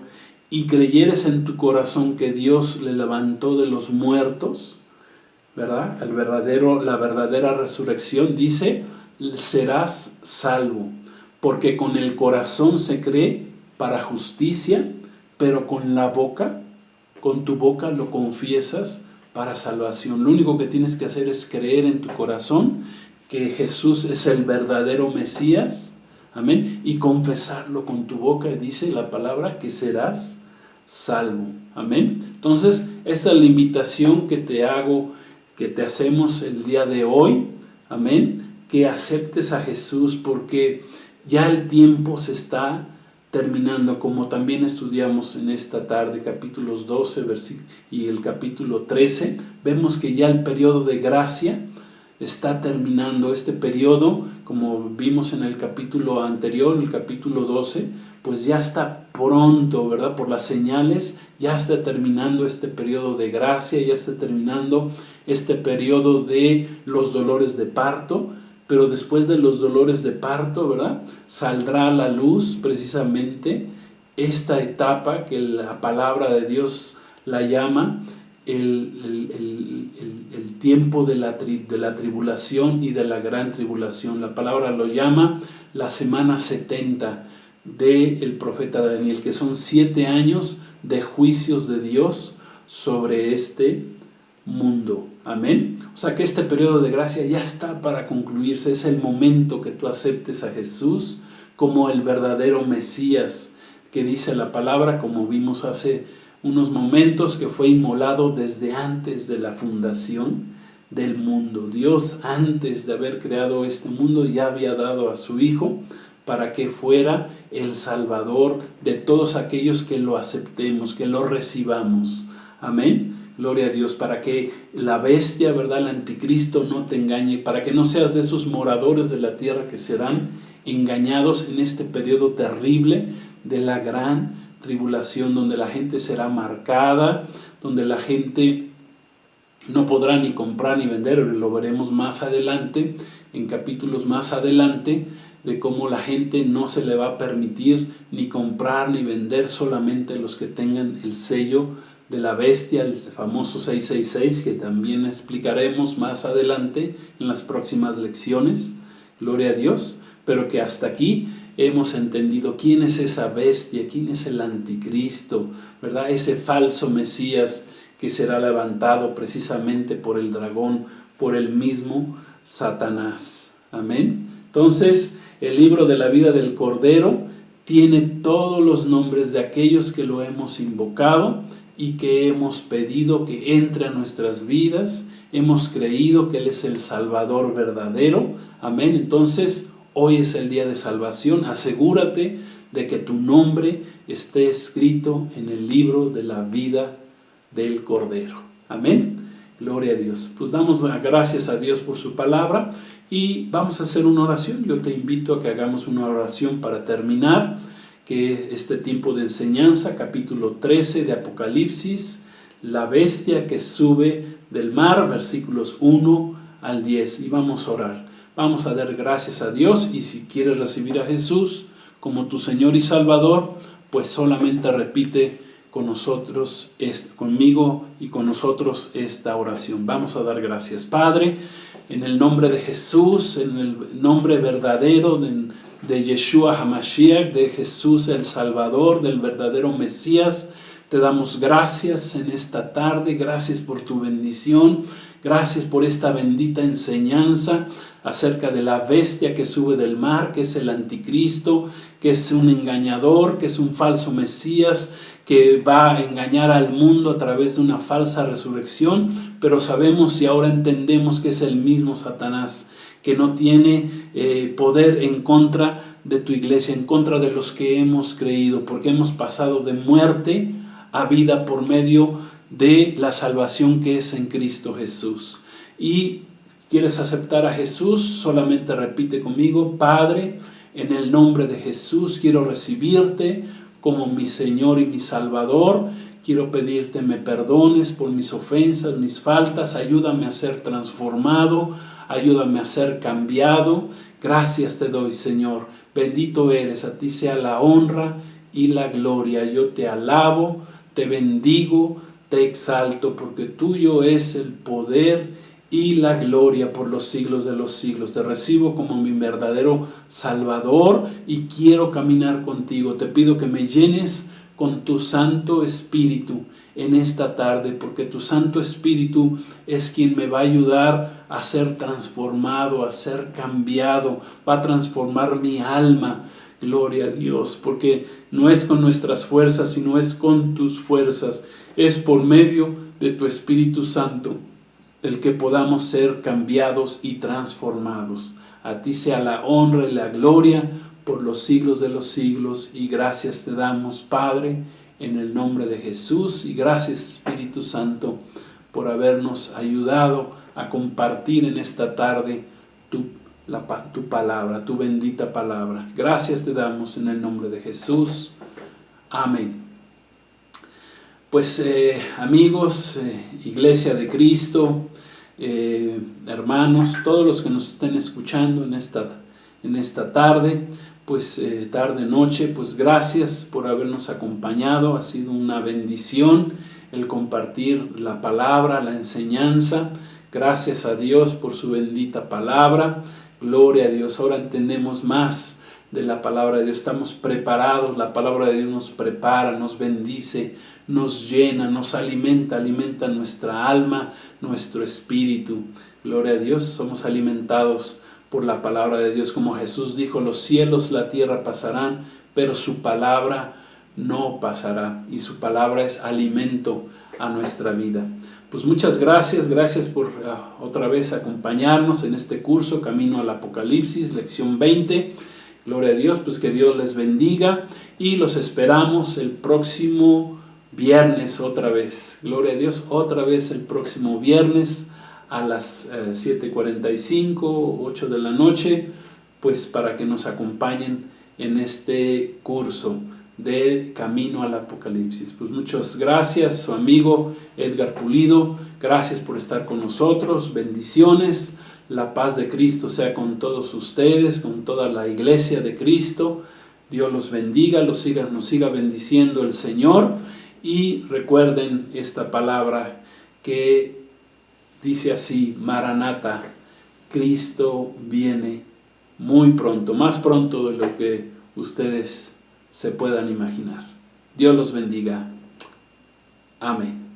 y creyeres en tu corazón que Dios le levantó de los muertos, ¿verdad? La verdadera resurrección, dice, serás salvo, porque con el corazón se cree para justicia, pero con tu boca lo confiesas para salvación. Lo único que tienes que hacer es creer en tu corazón que Jesús es el verdadero Mesías, amén, y confesarlo con tu boca, dice la palabra, que serás salvo, amén. Entonces, esta es la invitación que te hago, que te hacemos el día de hoy, amén, que aceptes a Jesús porque ya el tiempo se está terminando, como también estudiamos en esta tarde, capítulos 12 y el capítulo 13, vemos que ya el periodo de gracia está terminando. Este periodo, como vimos en el capítulo anterior, el capítulo 12, pues ya está pronto, ¿verdad? Por las señales, ya está terminando este periodo de gracia, ya está terminando este periodo de los dolores de parto, pero después de los dolores de parto, ¿verdad? Saldrá a la luz precisamente esta etapa que la palabra de Dios la llama el tiempo de la tribulación y de la gran tribulación. La palabra lo llama la semana 70 del profeta Daniel, que son 7 años de juicios de Dios sobre este mundo. Amén. O sea que este periodo de gracia ya está para concluirse. Es el momento que tú aceptes a Jesús como el verdadero Mesías, que dice la palabra, como vimos hace unos momentos, que fue inmolado desde antes de la fundación del mundo. Dios, antes de haber creado este mundo, ya había dado a su Hijo para que fuera el Salvador de todos aquellos que lo aceptemos, que lo recibamos. Amén. Gloria a Dios, para que la bestia, ¿verdad?, el anticristo no te engañe, para que no seas de esos moradores de la tierra que serán engañados en este periodo terrible de la gran tribulación, donde la gente será marcada, donde la gente no podrá ni comprar ni vender. Lo veremos más adelante, en capítulos más adelante, de cómo la gente no se le va a permitir ni comprar ni vender, solamente los que tengan el sello de la bestia, el famoso 666, que también explicaremos más adelante en las próximas lecciones. Gloria a Dios. Pero que hasta aquí hemos entendido quién es esa bestia, quién es el anticristo, ¿verdad? Ese falso Mesías que será levantado precisamente por el dragón, por el mismo Satanás. Amén. Entonces, el libro de la vida del Cordero tiene todos los nombres de aquellos que lo hemos invocado y que hemos pedido que entre a nuestras vidas. Hemos creído que Él es el Salvador verdadero. Amén. Entonces, hoy es el día de salvación. Asegúrate de que tu nombre esté escrito en el libro de la vida del Cordero. Amén. Gloria a Dios. Pues damos gracias a Dios por su palabra y vamos a hacer una oración. Yo te invito a que hagamos una oración para terminar, que este tiempo de enseñanza, capítulo 13 de Apocalipsis, la bestia que sube del mar, versículos 1 al 10. Y vamos a orar. Vamos a dar gracias a Dios, y si quieres recibir a Jesús como tu Señor y Salvador, pues solamente repite con nosotros, conmigo y con nosotros esta oración. Vamos a dar gracias. Padre, en el nombre de Jesús, en el nombre verdadero de Yeshua HaMashiach, de Jesús el Salvador, del verdadero Mesías, te damos gracias en esta tarde. Gracias por tu bendición. Gracias por esta bendita enseñanza acerca de la bestia que sube del mar, que es el anticristo, que es un engañador, que es un falso Mesías, que va a engañar al mundo a través de una falsa resurrección. Pero sabemos y ahora entendemos que es el mismo Satanás, que no tiene poder en contra de tu iglesia, en contra de los que hemos creído, porque hemos pasado de muerte a vida por medio de la salvación que es en Cristo Jesús. Y quieres aceptar a Jesús, solamente repite conmigo: Padre, en el nombre de Jesús quiero recibirte como mi Señor y mi Salvador. Quiero pedirte me perdones por mis ofensas, mis faltas. Ayúdame a ser transformado, ayúdame a ser cambiado. Gracias te doy, Señor. Bendito eres, a ti sea la honra y la gloria. Yo te alabo, te bendigo, te exalto, porque tuyo es el poder y la gloria por los siglos de los siglos. Te recibo como mi verdadero Salvador y quiero caminar contigo. Te pido que me llenes con tu Santo Espíritu en esta tarde, porque tu Santo Espíritu es quien me va a ayudar a ser transformado, a ser cambiado, va a transformar mi alma. Gloria a Dios, porque no es con nuestras fuerzas, sino es con tus fuerzas, es por medio de tu Espíritu Santo, el que podamos ser cambiados y transformados. A ti sea la honra y la gloria por los siglos de los siglos, y gracias te damos, Padre, en el nombre de Jesús, y gracias, Espíritu Santo, por habernos ayudado a compartir en esta tarde tu palabra, tu bendita palabra. Gracias te damos en el nombre de Jesús. Amén. Pues amigos, Iglesia de Cristo, hermanos, todos los que nos estén escuchando en esta tarde, pues tarde-noche, pues gracias por habernos acompañado. Ha sido una bendición el compartir la palabra, la enseñanza. Gracias a Dios por su bendita palabra. Gloria a Dios. Ahora entendemos más de la palabra de Dios. Estamos preparados. La palabra de Dios nos prepara, nos bendice, nos llena, nos alimenta nuestra alma, nuestro espíritu. Gloria a Dios. Somos alimentados por la palabra de Dios. Como Jesús dijo, los cielos, la tierra pasarán, pero su palabra no pasará. Y su palabra es alimento a nuestra vida. Pues muchas gracias por otra vez acompañarnos en este curso Camino al Apocalipsis, lección 20. Gloria a Dios, pues que Dios les bendiga y los esperamos el próximo viernes otra vez. Gloria a Dios, otra vez el próximo viernes a las 7:45, 8 de la noche, pues para que nos acompañen en este curso de Camino al Apocalipsis. Pues muchas gracias, su amigo Edgar Pulido. Gracias por estar con nosotros. Bendiciones. La paz de Cristo sea con todos ustedes, con toda la Iglesia de Cristo. Dios los bendiga, nos siga bendiciendo el Señor. Y recuerden esta palabra que dice así: Maranata, Cristo viene muy pronto, más pronto de lo que ustedes se puedan imaginar. Dios los bendiga. Amén.